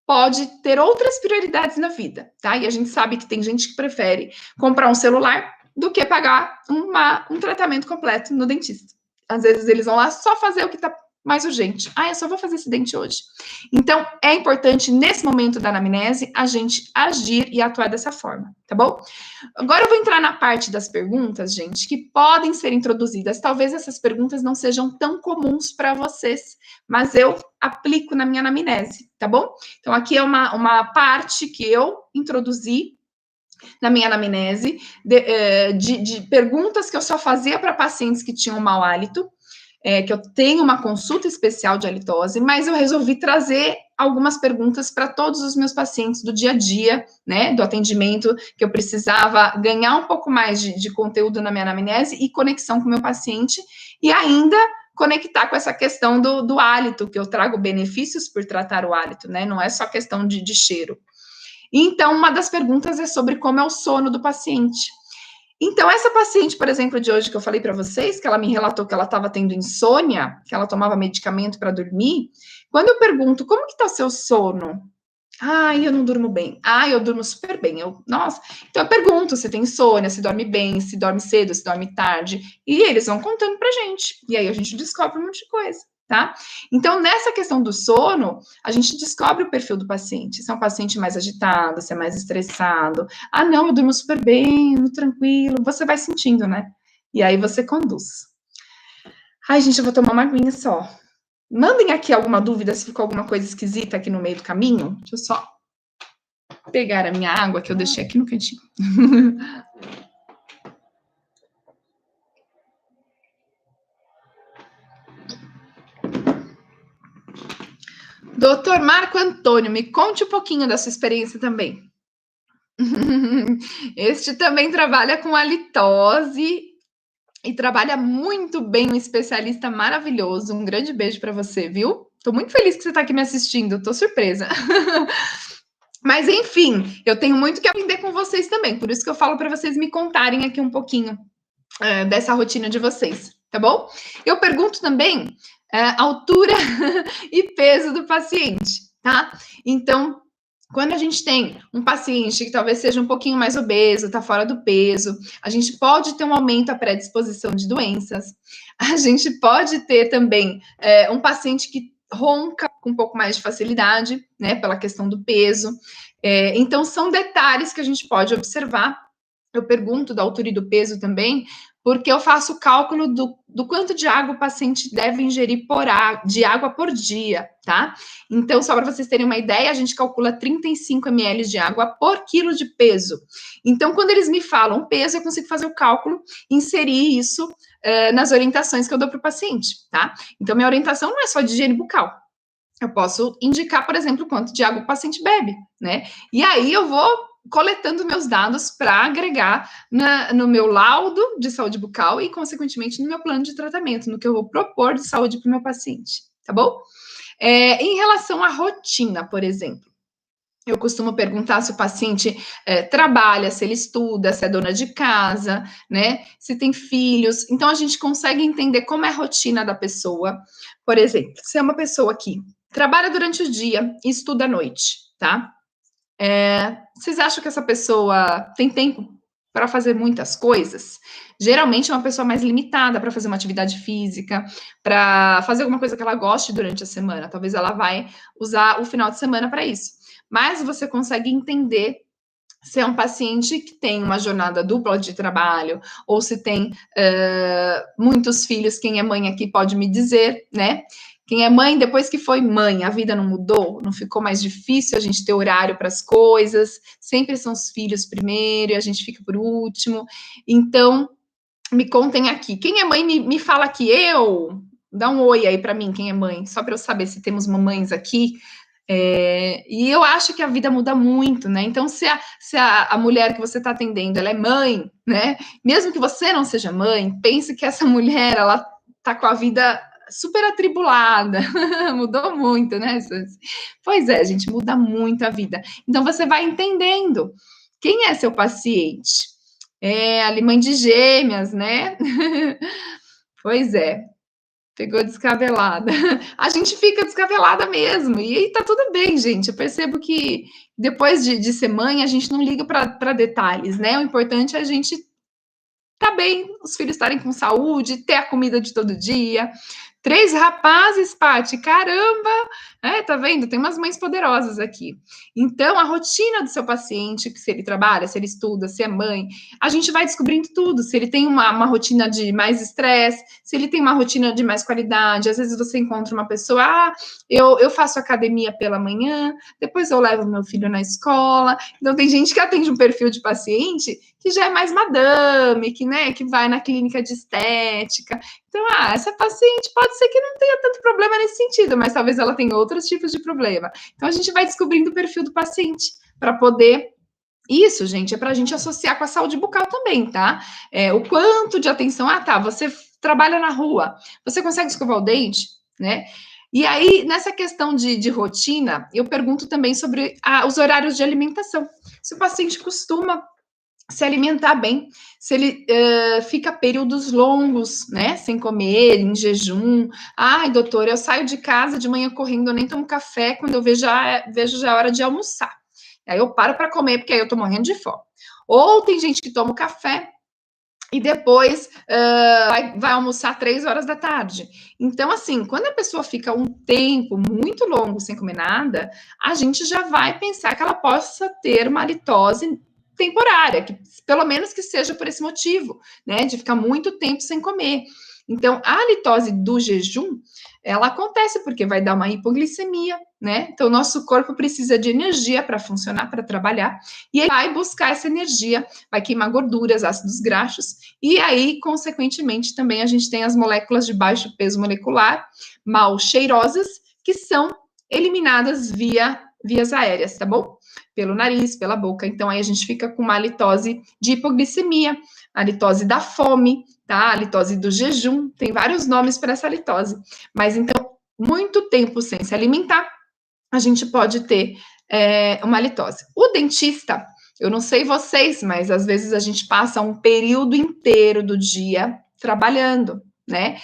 pode ter outras prioridades na vida, tá? E a gente sabe que tem gente que prefere comprar um celular do que pagar um tratamento completo no dentista. Às vezes eles vão lá só fazer o que tá mais urgente. Eu só vou fazer esse dente hoje. Então, é importante, nesse momento da anamnese, a gente agir e atuar dessa forma, tá bom? Agora eu vou entrar na parte das perguntas, gente, que podem ser introduzidas. Talvez essas perguntas não sejam tão comuns para vocês, mas eu aplico na minha anamnese, tá bom? Então, aqui é uma parte que eu introduzi na minha anamnese de perguntas que eu só fazia para pacientes que tinham mau hálito, que eu tenho uma consulta especial de halitose, mas eu resolvi trazer algumas perguntas para todos os meus pacientes do dia a dia, né, do atendimento, que eu precisava ganhar um pouco mais de conteúdo na minha anamnese e conexão com o meu paciente, e ainda conectar com essa questão do hálito, que eu trago benefícios por tratar o hálito, né, não é só questão de cheiro. Então, uma das perguntas é sobre como é o sono do paciente. Então, essa paciente, por exemplo, de hoje que eu falei para vocês, que ela me relatou que ela estava tendo insônia, que ela tomava medicamento para dormir, quando eu pergunto, como que está o seu sono? Eu não durmo bem. Eu durmo super bem. Nossa. Então, eu pergunto se tem insônia, se dorme bem, se dorme cedo, se dorme tarde. E eles vão contando pra gente. E aí, a gente descobre um monte de coisa, tá? Então, nessa questão do sono, a gente descobre o perfil do paciente. Se é um paciente mais agitado, se é mais estressado. Não, eu durmo super bem, muito tranquilo. Você vai sentindo, né? E aí, você conduz. Gente, eu vou tomar uma aguinha só. Mandem aqui alguma dúvida, se ficou alguma coisa esquisita aqui no meio do caminho. Deixa eu só pegar a minha água que eu deixei aqui no cantinho. Doutor Marco Antônio, me conte um pouquinho da sua experiência também. Este também trabalha com halitose e trabalha muito bem, um especialista maravilhoso. Um grande beijo para você, viu? Tô muito feliz que você está aqui me assistindo, tô surpresa. Mas, enfim, eu tenho muito que aprender com vocês também, por isso que eu falo para vocês me contarem aqui um pouquinho dessa rotina de vocês, tá bom? Eu pergunto também altura e peso do paciente, tá? Então, quando a gente tem um paciente que talvez seja um pouquinho mais obeso, está fora do peso, a gente pode ter um aumento à predisposição de doenças, a gente pode ter também um paciente que ronca com um pouco mais de facilidade, né, pela questão do peso. Então, são detalhes que a gente pode observar. Eu pergunto da altura e do peso também, porque eu faço o cálculo do quanto de água o paciente deve ingerir de água por dia, tá? Então, só para vocês terem uma ideia, a gente calcula 35 ml de água por quilo de peso. Então, quando eles me falam peso, eu consigo fazer o cálculo, inserir isso nas orientações que eu dou para o paciente, tá? Então, minha orientação não é só de higiene bucal. Eu posso indicar, por exemplo, quanto de água o paciente bebe, né? E aí eu vou coletando meus dados para agregar no meu laudo de saúde bucal e, consequentemente, no meu plano de tratamento, no que eu vou propor de saúde para o meu paciente, tá bom? Em relação à rotina, por exemplo, eu costumo perguntar se o paciente trabalha, se ele estuda, se é dona de casa, né? Se tem filhos. Então, a gente consegue entender como é a rotina da pessoa. Por exemplo, se é uma pessoa que trabalha durante o dia e estuda à noite, tá? Vocês acham que essa pessoa tem tempo para fazer muitas coisas, geralmente é uma pessoa mais limitada para fazer uma atividade física, para fazer alguma coisa que ela goste durante a semana. Talvez ela vai usar o final de semana para isso. Mas você consegue entender se é um paciente que tem uma jornada dupla de trabalho, ou se tem muitos filhos. Quem é mãe aqui pode me dizer, né? Quem é mãe, depois que foi mãe, a vida não mudou, não ficou mais difícil a gente ter horário para as coisas, sempre são os filhos primeiro e a gente fica por último. Então, me contem aqui. Quem é mãe, me fala aqui. Dá um oi aí para mim, quem é mãe, só para eu saber se temos mamães aqui. E eu acho que a vida muda muito, né? Então, se a mulher que você está atendendo, ela é mãe, né? Mesmo que você não seja mãe, pense que essa mulher, ela tá com a vida super atribulada, mudou muito, né? Pois é, gente, muda muito a vida. Então, você vai entendendo quem é seu paciente. Ali mãe de gêmeas, né? Pois é. Pegou descabelada. A gente fica descabelada mesmo. E aí tá tudo bem, gente. Eu percebo que depois de ser mãe, a gente não liga para detalhes, né? O importante é a gente tá bem, os filhos estarem com saúde, ter a comida de todo dia. 3 rapazes, Paty, caramba! Tá vendo? Tem umas mães poderosas aqui. Então, a rotina do seu paciente, se ele trabalha, se ele estuda, se é mãe, a gente vai descobrindo tudo. Se ele tem uma rotina de mais estresse, se ele tem uma rotina de mais qualidade. Às vezes você encontra uma pessoa, eu faço academia pela manhã, depois eu levo meu filho na escola. Então, tem gente que atende um perfil de paciente que já é mais madame, que vai na clínica de estética. Então, essa paciente pode ser que não tenha tanto problema nesse sentido, mas talvez ela tenha outros tipos de problema. Então, a gente vai descobrindo o perfil do paciente para poder. Isso, gente, é para a gente associar com a saúde bucal também, tá? O quanto de atenção. Você trabalha na rua, você consegue escovar o dente, né? E aí, nessa questão de rotina, eu pergunto também sobre os horários de alimentação. Se o paciente costuma se alimentar bem, se ele fica períodos longos, né, sem comer, em jejum. Doutor, eu saio de casa de manhã correndo, eu nem tomo café, quando eu vejo já a hora de almoçar. Aí eu paro para comer, porque aí eu tô morrendo de fome. Ou tem gente que toma café e depois vai almoçar 3 horas da tarde. Então, assim, quando a pessoa fica um tempo muito longo sem comer nada, a gente já vai pensar que ela possa ter uma halitose temporária, que pelo menos que seja por esse motivo, né, de ficar muito tempo sem comer. Então, a halitose do jejum, ela acontece porque vai dar uma hipoglicemia, né? Então, o nosso corpo precisa de energia para funcionar, para trabalhar, e ele vai buscar essa energia, vai queimar gorduras, ácidos graxos, e aí, consequentemente, também a gente tem as moléculas de baixo peso molecular, mal cheirosas, que são eliminadas vias aéreas, tá bom? Pelo nariz, pela boca. Então, aí a gente fica com uma halitose de hipoglicemia, a halitose da fome, tá? A halitose do jejum, tem vários nomes para essa halitose. Mas, então, muito tempo sem se alimentar, a gente pode ter uma halitose. O dentista, eu não sei vocês, mas às vezes a gente passa um período inteiro do dia trabalhando, né?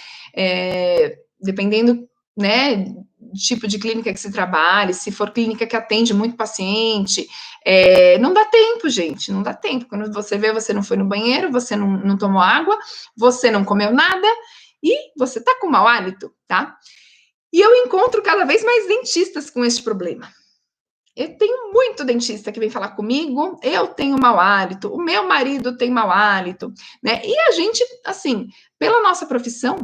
Dependendo, né, tipo de clínica que se trabalhe, se for clínica que atende muito paciente, não dá tempo, gente, não dá tempo. Quando você vê, você não foi no banheiro, você não tomou água, você não comeu nada e você tá com mau hálito, tá? E eu encontro cada vez mais dentistas com esse problema. Eu tenho muito dentista que vem falar comigo, eu tenho mau hálito, o meu marido tem mau hálito, né? E a gente, assim, pela nossa profissão,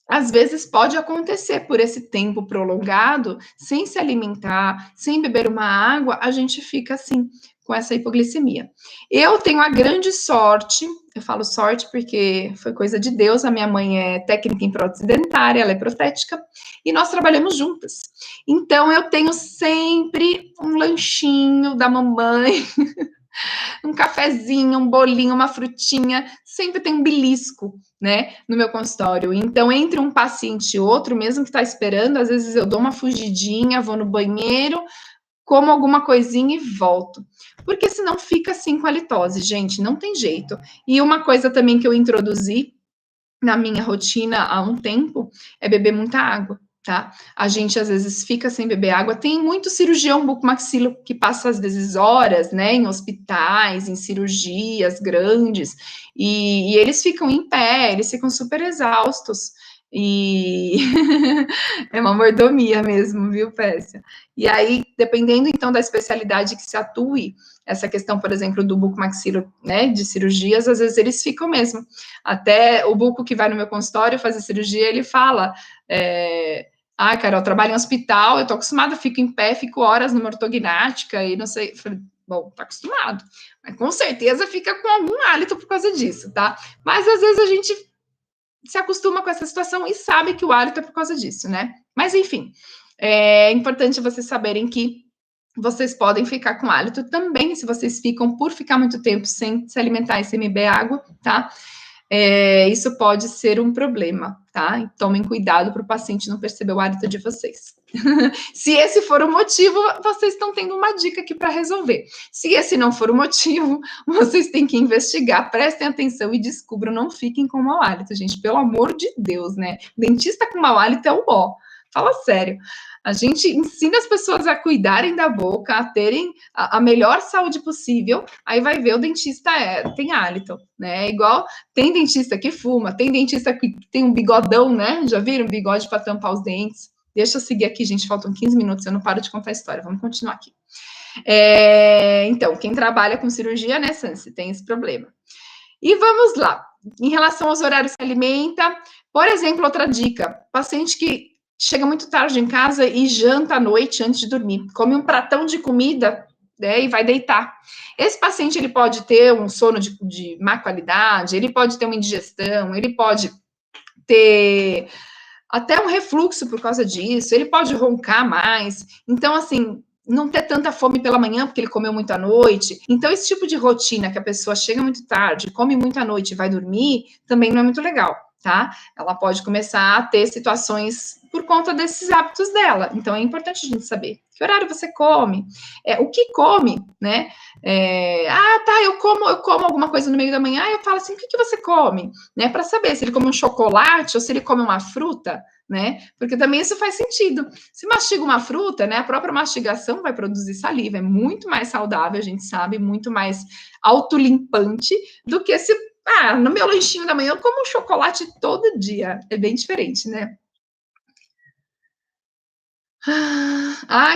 às vezes pode acontecer por esse tempo prolongado, sem se alimentar, sem beber uma água, a gente fica assim, com essa hipoglicemia. Eu tenho a grande sorte, eu falo sorte porque foi coisa de Deus, a minha mãe é técnica em prótese dentária, ela é protética, e nós trabalhamos juntas. Então, eu tenho sempre um lanchinho da mamãe, um cafezinho, um bolinho, uma frutinha, sempre tem um belisco, né, no meu consultório. Então, entre um paciente e outro, mesmo que está esperando, às vezes eu dou uma fugidinha, vou no banheiro, como alguma coisinha e volto. Porque senão fica assim com a halitose, gente, não tem jeito. E uma coisa também que eu introduzi na minha rotina há um tempo é beber muita água, tá? A gente, às vezes, fica sem beber água. Tem muito cirurgião bucomaxilo que passa, às vezes, horas, né, em hospitais, em cirurgias grandes, e eles ficam em pé, eles ficam super exaustos, e é uma mordomia mesmo, viu, Pérsia? E aí, dependendo, então, da especialidade que se atue, essa questão, por exemplo, do bucomaxilo, né, de cirurgias, às vezes eles ficam mesmo. Até o buco que vai no meu consultório fazer cirurgia, ele fala, Carol, eu trabalho em hospital, eu tô acostumada, fico em pé, fico horas numa ortognática e não sei. Eu falei, bom, tá acostumado. Mas com certeza fica com algum hálito por causa disso, tá? Mas às vezes a gente se acostuma com essa situação e sabe que o hálito é por causa disso, né? Mas enfim, é importante vocês saberem que vocês podem ficar com hálito também, se vocês ficam por ficar muito tempo sem se alimentar e sem beber água, tá? Isso pode ser um problema, tá? E tomem cuidado para o paciente não perceber o hálito de vocês. Se esse for o motivo, vocês estão tendo uma dica aqui para resolver. Se esse não for o motivo, vocês têm que investigar, prestem atenção e descubram, não fiquem com mau hálito, gente, pelo amor de Deus, né? Dentista com mau hálito é o ó. Fala sério. A gente ensina as pessoas a cuidarem da boca, a terem a melhor saúde possível, aí vai ver o dentista tem hálito, né? Igual tem dentista que fuma, tem dentista que tem um bigodão, né? Já viram? Bigode para tampar os dentes. Deixa eu seguir aqui, gente, faltam 15 minutos, eu não paro de contar a história, vamos continuar aqui. Então, quem trabalha com cirurgia, né, Sansi, tem esse problema. E vamos lá, em relação aos horários que alimenta, por exemplo, outra dica, paciente que chega muito tarde em casa e janta à noite antes de dormir, come um pratão de comida, né, e vai deitar. Esse paciente, ele pode ter um sono de má qualidade, ele pode ter uma indigestão, ele pode ter até um refluxo por causa disso, ele pode roncar mais. Então, assim, não ter tanta fome pela manhã, porque ele comeu muito à noite. Então, esse tipo de rotina que a pessoa chega muito tarde, come muito à noite e vai dormir, também não é muito legal, tá? Ela pode começar a ter situações por conta desses hábitos dela. Então, é importante a gente saber que horário você come, o que come, né? Eu como alguma coisa no meio da manhã, eu falo assim, o que você come? Né? Para saber se ele come um chocolate ou se ele come uma fruta, né? Porque também isso faz sentido. Se mastiga uma fruta, né? A própria mastigação vai produzir saliva, é muito mais saudável, a gente sabe, muito mais autolimpante do que se no meu lanchinho da manhã eu como um chocolate todo dia. É bem diferente, né?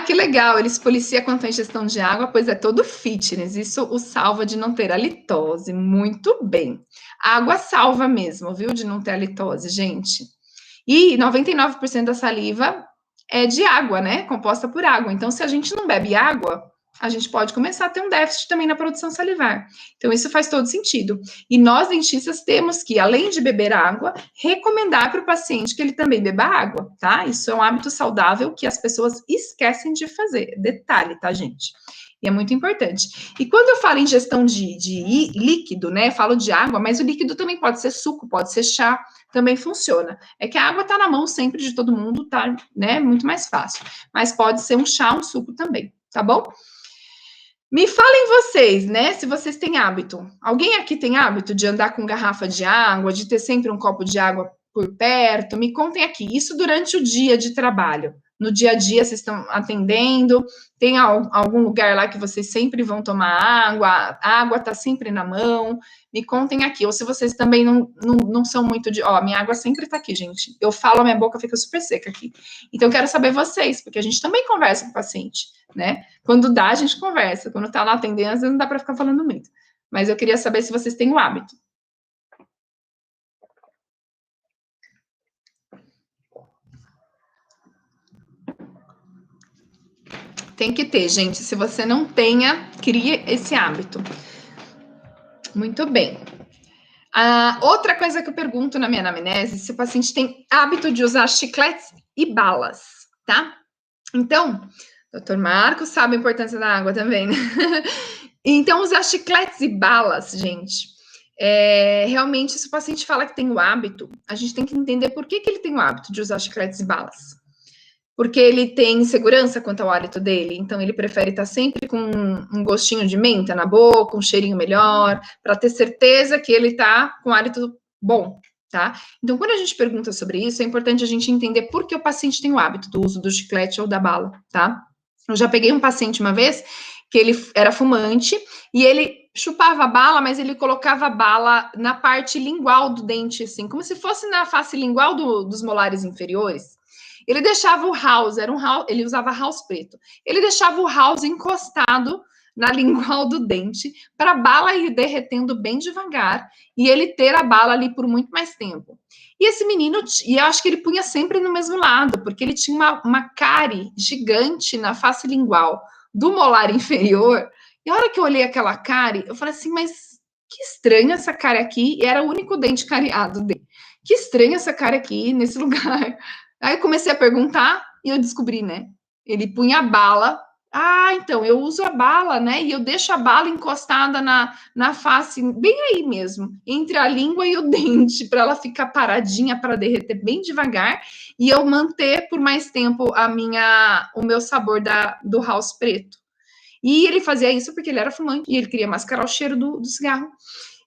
Que legal. Ele se policia quanto à ingestão de água, pois é todo fitness. Isso o salva de não ter halitose. Muito bem. A água salva mesmo, viu? De não ter halitose, gente. E 99% da saliva é de água, né? Composta por água. Então, se a gente não bebe água, a gente pode começar a ter um déficit também na produção salivar. Então, isso faz todo sentido. E nós, dentistas, temos que, além de beber água, recomendar para o paciente que ele também beba água, tá? Isso é um hábito saudável que as pessoas esquecem de fazer. Detalhe, tá, gente? E é muito importante. E quando eu falo em ingestão de líquido, né? Falo de água, mas o líquido também pode ser suco, pode ser chá, também funciona. É que a água tá na mão sempre de todo mundo, tá, né? Muito mais fácil. Mas pode ser um chá, um suco também, tá bom? Me falem vocês, né? Se vocês têm hábito. Alguém aqui tem hábito de andar com garrafa de água, de ter sempre um copo de água por perto? Me contem aqui. Isso durante o dia de trabalho. No dia a dia, vocês estão atendendo? Tem algum lugar lá que vocês sempre vão tomar água? A água está sempre na mão? Me contem aqui. Ou se vocês também não são muito de... Ó, minha água sempre está aqui, gente. Eu falo, a minha boca fica super seca aqui. Então, eu quero saber vocês, porque a gente também conversa com o paciente, né? Quando dá, a gente conversa. Quando tá lá atendendo, às vezes não dá para ficar falando muito. Mas eu queria saber se vocês têm o hábito. Tem que ter, gente. Se você não tenha, crie esse hábito. Muito bem. Outra coisa que eu pergunto na minha anamnese, se o paciente tem hábito de usar chicletes e balas, tá? Então, Dr. Marcos sabe a importância da água também, né? Então, usar chicletes e balas, gente, realmente, se o paciente fala que tem o hábito, a gente tem que entender por que ele tem o hábito de usar chicletes e balas. Porque ele tem insegurança quanto ao hálito dele, então ele prefere estar sempre com um gostinho de menta na boca, um cheirinho melhor, para ter certeza que ele está com hálito bom, tá? Então, quando a gente pergunta sobre isso, é importante a gente entender por que o paciente tem o hábito do uso do chiclete ou da bala, tá? Eu já peguei um paciente uma vez que ele era fumante e ele chupava a bala, mas ele colocava a bala na parte lingual do dente, assim, como se fosse na face lingual dos molares inferiores. Ele deixava o house, ele usava house preto. Ele deixava o house encostado na lingual do dente para a bala ir derretendo bem devagar e ele ter a bala ali por muito mais tempo. E esse menino, e eu acho que ele punha sempre no mesmo lado, porque ele tinha uma cárie gigante na face lingual do molar inferior. E a hora que eu olhei aquela cárie, eu falei assim, mas que estranha essa cárie aqui. E era o único dente cariado dele. Que estranha essa cárie aqui, nesse lugar. Aí eu comecei a perguntar e eu descobri, né? Ele punha a bala. Ah, então, eu uso a bala, né? E eu deixo a bala encostada na face, bem aí mesmo, entre a língua e o dente, para ela ficar paradinha, para derreter bem devagar, e eu manter por mais tempo o meu sabor do house preto. E ele fazia isso porque ele era fumante, e ele queria mascarar o cheiro do cigarro,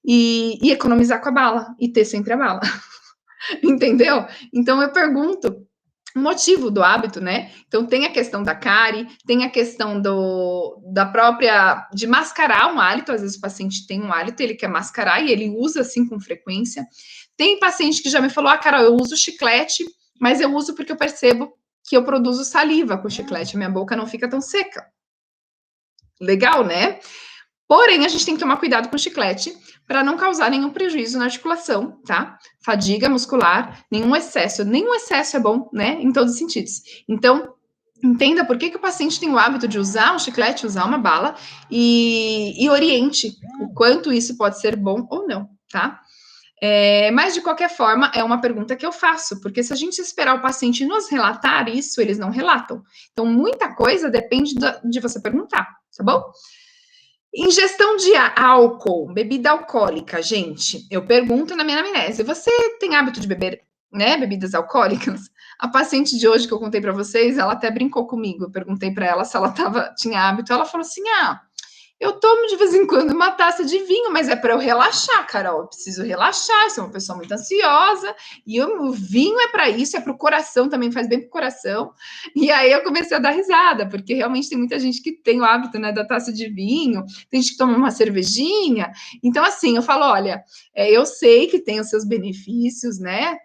e economizar com a bala, e ter sempre a bala. Entendeu? Então, eu pergunto, o motivo do hábito, né? Então, tem a questão da cárie, tem a questão da própria, de mascarar um hálito, às vezes o paciente tem um hálito, ele quer mascarar e ele usa assim com frequência. Tem paciente que já me falou, Carol, eu uso chiclete, mas eu uso porque eu percebo que eu produzo saliva com chiclete, minha boca não fica tão seca. Legal, né? Porém, a gente tem que tomar cuidado com o chiclete para não causar nenhum prejuízo na articulação, tá? Fadiga muscular, nenhum excesso é bom, né? Em todos os sentidos. Então, entenda por que o paciente tem o hábito de usar um chiclete, usar uma bala e oriente o quanto isso pode ser bom ou não, tá? Mas, de qualquer forma, é uma pergunta que eu faço, porque se a gente esperar o paciente nos relatar isso, eles não relatam. Então, muita coisa depende de você perguntar, tá bom? Ingestão de álcool, bebida alcoólica, gente, eu pergunto na minha anamnese, você tem hábito de beber, né, bebidas alcoólicas? A paciente de hoje que eu contei para vocês, ela até brincou comigo, eu perguntei para ela se ela tinha hábito, ela falou assim, eu tomo de vez em quando uma taça de vinho, mas é para eu relaxar, Carol. Eu preciso relaxar, sou uma pessoa muito ansiosa, e o vinho é para isso, é para o coração, também faz bem para o coração. E aí eu comecei a dar risada, porque realmente tem muita gente que tem o hábito, né, da taça de vinho, tem gente que toma uma cervejinha. Então, assim, eu falo, olha, eu sei que tem os seus benefícios, né,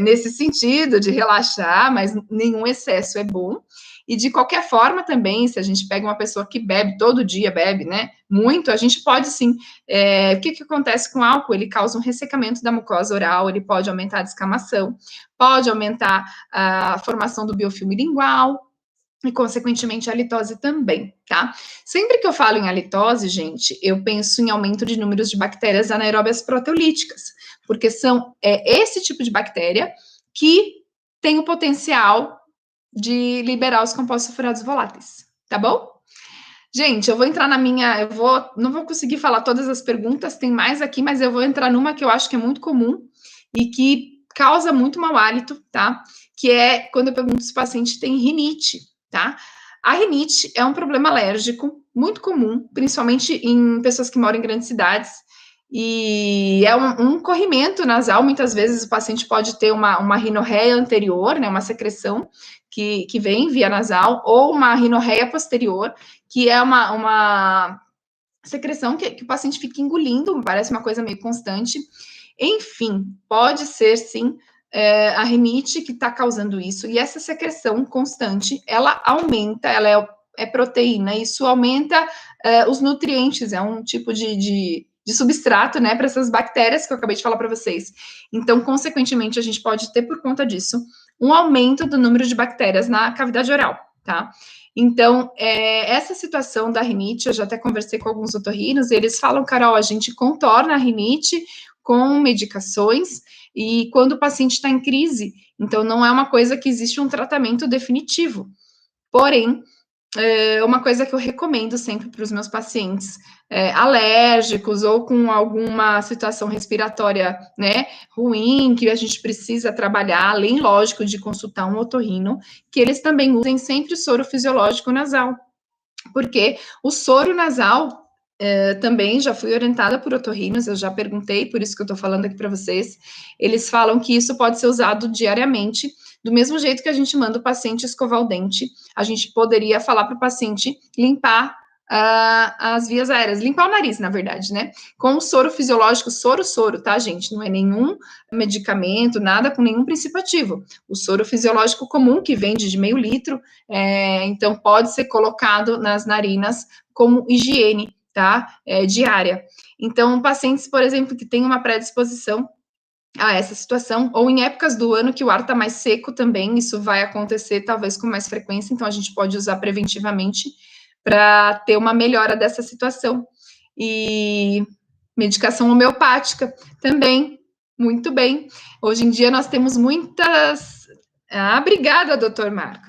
nesse sentido de relaxar, mas nenhum excesso é bom. E de qualquer forma também, se a gente pega uma pessoa que bebe todo dia, bebe, né, muito, a gente pode sim, o que acontece com o álcool? Ele causa um ressecamento da mucosa oral, ele pode aumentar a descamação, pode aumentar a formação do biofilme lingual, e, consequentemente, a halitose também, tá? Sempre que eu falo em halitose, gente, eu penso em aumento de números de bactérias anaeróbias proteolíticas, porque são esse tipo de bactéria que tem o potencial de liberar os compostos sulfurados voláteis, tá bom? Gente, eu vou entrar não vou conseguir falar todas as perguntas, tem mais aqui, mas eu vou entrar numa que eu acho que é muito comum e que causa muito mau hálito, tá? Que é quando eu pergunto se o paciente tem rinite, tá? A rinite é um problema alérgico muito comum, principalmente em pessoas que moram em grandes cidades, e é um corrimento nasal. Muitas vezes o paciente pode ter uma rinorreia anterior, né, uma secreção que vem via nasal, ou uma rinorreia posterior, que é uma secreção que o paciente fica engolindo, parece uma coisa meio constante. Enfim, pode ser sim a rinite que está causando isso, e essa secreção constante, ela aumenta, ela é proteína, isso aumenta os nutrientes, é um tipo de substrato, né, para essas bactérias que eu acabei de falar para vocês. Então, consequentemente, a gente pode ter, por conta disso, um aumento do número de bactérias na cavidade oral, tá? Então, essa situação da rinite, eu já até conversei com alguns otorrinos, e eles falam, Carol, a gente contorna a rinite com medicações, e quando o paciente está em crise, então não é uma coisa que existe um tratamento definitivo. Porém, uma coisa que eu recomendo sempre para os meus pacientes alérgicos ou com alguma situação respiratória, né, ruim, que a gente precisa trabalhar, além, lógico, de consultar um otorrino, que eles também usem sempre o soro fisiológico nasal, porque o soro nasal também já fui orientada por otorrinos, eu já perguntei, por isso que eu estou falando aqui para vocês. Eles falam que isso pode ser usado diariamente, do mesmo jeito que a gente manda o paciente escovar o dente, a gente poderia falar para o paciente limpar as vias aéreas, limpar o nariz, na verdade, né? Com o soro fisiológico, soro, tá, gente? Não é nenhum medicamento, nada com nenhum princípio ativo. O soro fisiológico comum, que vende de meio litro, então pode ser colocado nas narinas como higiene, tá? Diária. Então, pacientes, por exemplo, que têm uma predisposição a essa situação, ou em épocas do ano que o ar está mais seco também, isso vai acontecer talvez com mais frequência, então a gente pode usar preventivamente para ter uma melhora dessa situação. E medicação homeopática também, muito bem. Hoje em dia nós temos muitas. Obrigada, doutor Marco.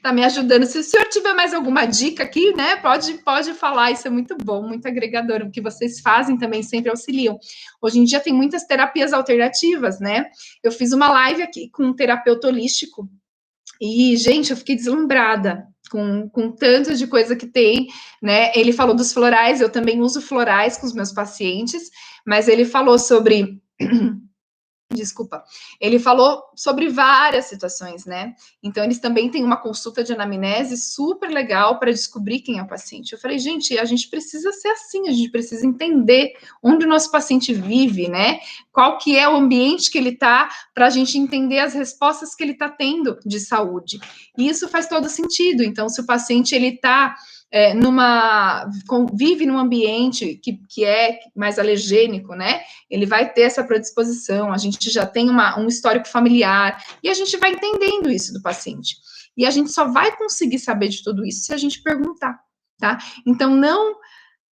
tá me ajudando. Se o senhor tiver mais alguma dica aqui, né, pode falar. Isso é muito bom, muito agregador. O que vocês fazem também sempre auxiliam. Hoje em dia tem muitas terapias alternativas, né? Eu fiz uma live aqui com um terapeuta holístico e, gente, eu fiquei deslumbrada com tanto de coisa que tem, né? Ele falou dos florais, eu também uso florais com os meus pacientes, mas ele falou sobre. Desculpa. Ele falou sobre várias situações, né? Então, eles também têm uma consulta de anamnese super legal para descobrir quem é o paciente. Eu falei, gente, a gente precisa ser assim, a gente precisa entender onde o nosso paciente vive, né? Qual que é o ambiente que ele está, para a gente entender as respostas que ele está tendo de saúde. E isso faz todo sentido. Então, se o paciente ele está vive num ambiente que é mais alergênico, né? Ele vai ter essa predisposição, a gente já tem um histórico familiar, e a gente vai entendendo isso do paciente. E a gente só vai conseguir saber de tudo isso se a gente perguntar, tá? Então, não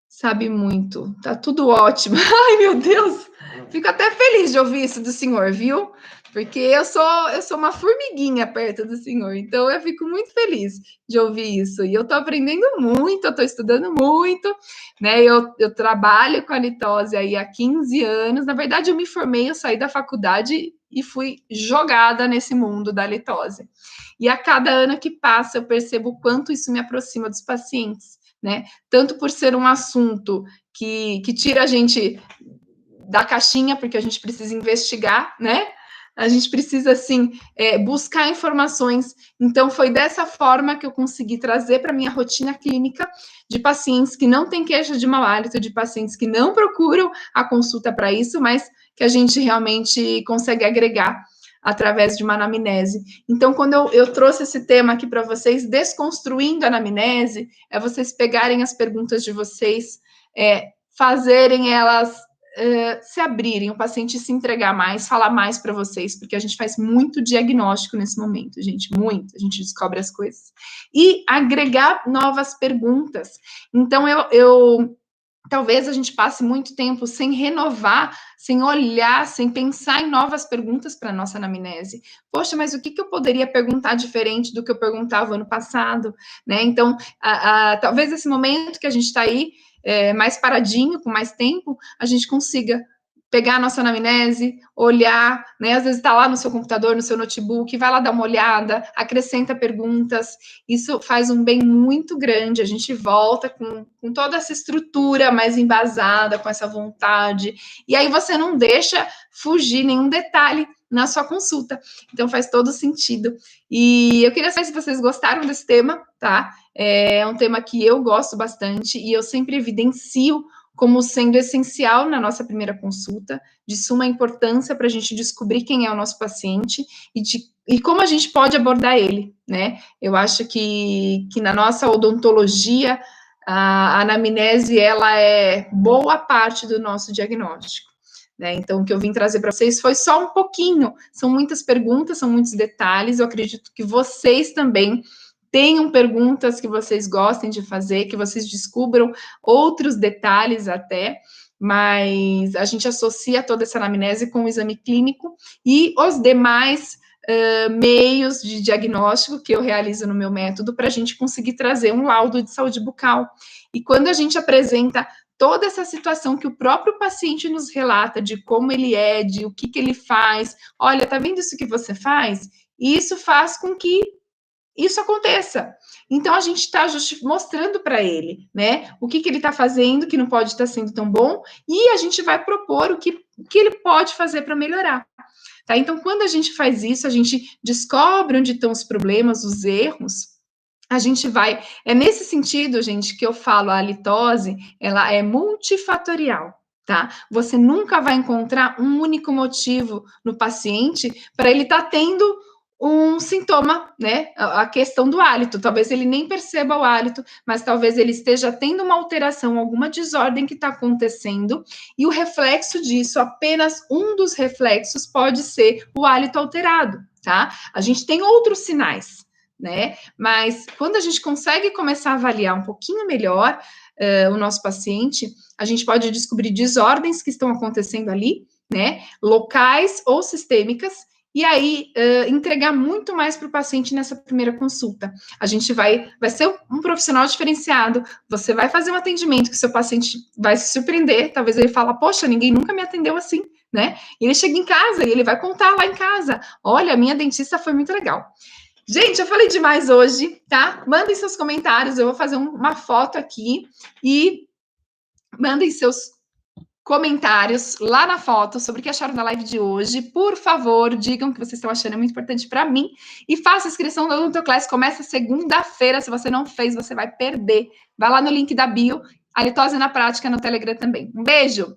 sabe muito, tá tudo ótimo. Ai, meu Deus! Fico até feliz de ouvir isso do senhor, viu? Porque eu sou uma formiguinha perto do senhor, então eu fico muito feliz de ouvir isso. E eu tô aprendendo muito, eu tô estudando muito, né? Eu trabalho com a litose aí há 15 anos. Na verdade, eu me formei, eu saí da faculdade e fui jogada nesse mundo da litose. E a cada ano que passa, eu percebo o quanto isso me aproxima dos pacientes, né? Tanto por ser um assunto que tira a gente da caixinha, porque a gente precisa investigar, né? A gente precisa, assim, buscar informações. Então, foi dessa forma que eu consegui trazer para a minha rotina clínica de pacientes que não têm queixa de mau hálito, de pacientes que não procuram a consulta para isso, mas que a gente realmente consegue agregar através de uma anamnese. Então, quando eu trouxe esse tema aqui para vocês, desconstruindo a anamnese, é vocês pegarem as perguntas de vocês, fazerem elas se abrirem, o paciente se entregar mais, falar mais para vocês, porque a gente faz muito diagnóstico nesse momento, gente, muito, a gente descobre as coisas. E agregar novas perguntas. Então, talvez a gente passe muito tempo sem renovar, sem olhar, sem pensar em novas perguntas para a nossa anamnese. Poxa, mas o que eu poderia perguntar diferente do que eu perguntava ano passado, né? Então, talvez esse momento que a gente está aí, mais paradinho, com mais tempo, a gente consiga pegar a nossa anamnese, olhar, né? Às vezes está lá no seu computador, no seu notebook, vai lá dar uma olhada, acrescenta perguntas. Isso faz um bem muito grande. A gente volta com toda essa estrutura mais embasada, com essa vontade. E aí você não deixa fugir nenhum detalhe na sua consulta. Então faz todo sentido. E eu queria saber se vocês gostaram desse tema, tá? É um tema que eu gosto bastante e eu sempre evidencio como sendo essencial na nossa primeira consulta, de suma importância para a gente descobrir quem é o nosso paciente e como a gente pode abordar ele, né? Eu acho que na nossa odontologia, a anamnese, ela é boa parte do nosso diagnóstico, né? Então, o que eu vim trazer para vocês foi só um pouquinho, são muitas perguntas, são muitos detalhes, eu acredito que vocês também tenham perguntas que vocês gostem de fazer, que vocês descubram outros detalhes até, mas a gente associa toda essa anamnese com o exame clínico e os demais meios de diagnóstico que eu realizo no meu método para a gente conseguir trazer um laudo de saúde bucal. E quando a gente apresenta toda essa situação que o próprio paciente nos relata de como ele é, de o que ele faz, olha, tá vendo isso que você faz? E isso faz com que isso aconteça. Então, a gente está mostrando para ele, né, o que ele está fazendo, que não pode estar sendo tão bom, e a gente vai propor o que ele pode fazer para melhorar. Tá? Então, quando a gente faz isso, a gente descobre onde estão os problemas, os erros, a gente vai... É nesse sentido, gente, que eu falo, a halitose, ela é multifatorial. Tá? Você nunca vai encontrar um único motivo no paciente para ele estar tendo um sintoma, né? A questão do hálito. Talvez ele nem perceba o hálito, mas talvez ele esteja tendo uma alteração, alguma desordem que está acontecendo, e o reflexo disso, apenas um dos reflexos, pode ser o hálito alterado, tá? A gente tem outros sinais, né? Mas quando a gente consegue começar a avaliar um pouquinho melhor o nosso paciente, a gente pode descobrir desordens que estão acontecendo ali, né? Locais ou sistêmicas, e aí entregar muito mais para o paciente nessa primeira consulta. A gente vai ser um profissional diferenciado, você vai fazer um atendimento que o seu paciente vai se surpreender, talvez ele fale, poxa, ninguém nunca me atendeu assim, né? E ele chega em casa e ele vai contar lá em casa, olha, a minha dentista foi muito legal. Gente, eu falei demais hoje, tá? Mandem seus comentários, eu vou fazer uma foto aqui e mandem seus comentários lá na foto sobre o que acharam da live de hoje. Por favor, digam o que vocês estão achando, é muito importante para mim. E faça a inscrição no Odontoclass, começa segunda-feira. Se você não fez, você vai perder. Vai lá no link da bio, halitose na prática no Telegram também. Um beijo!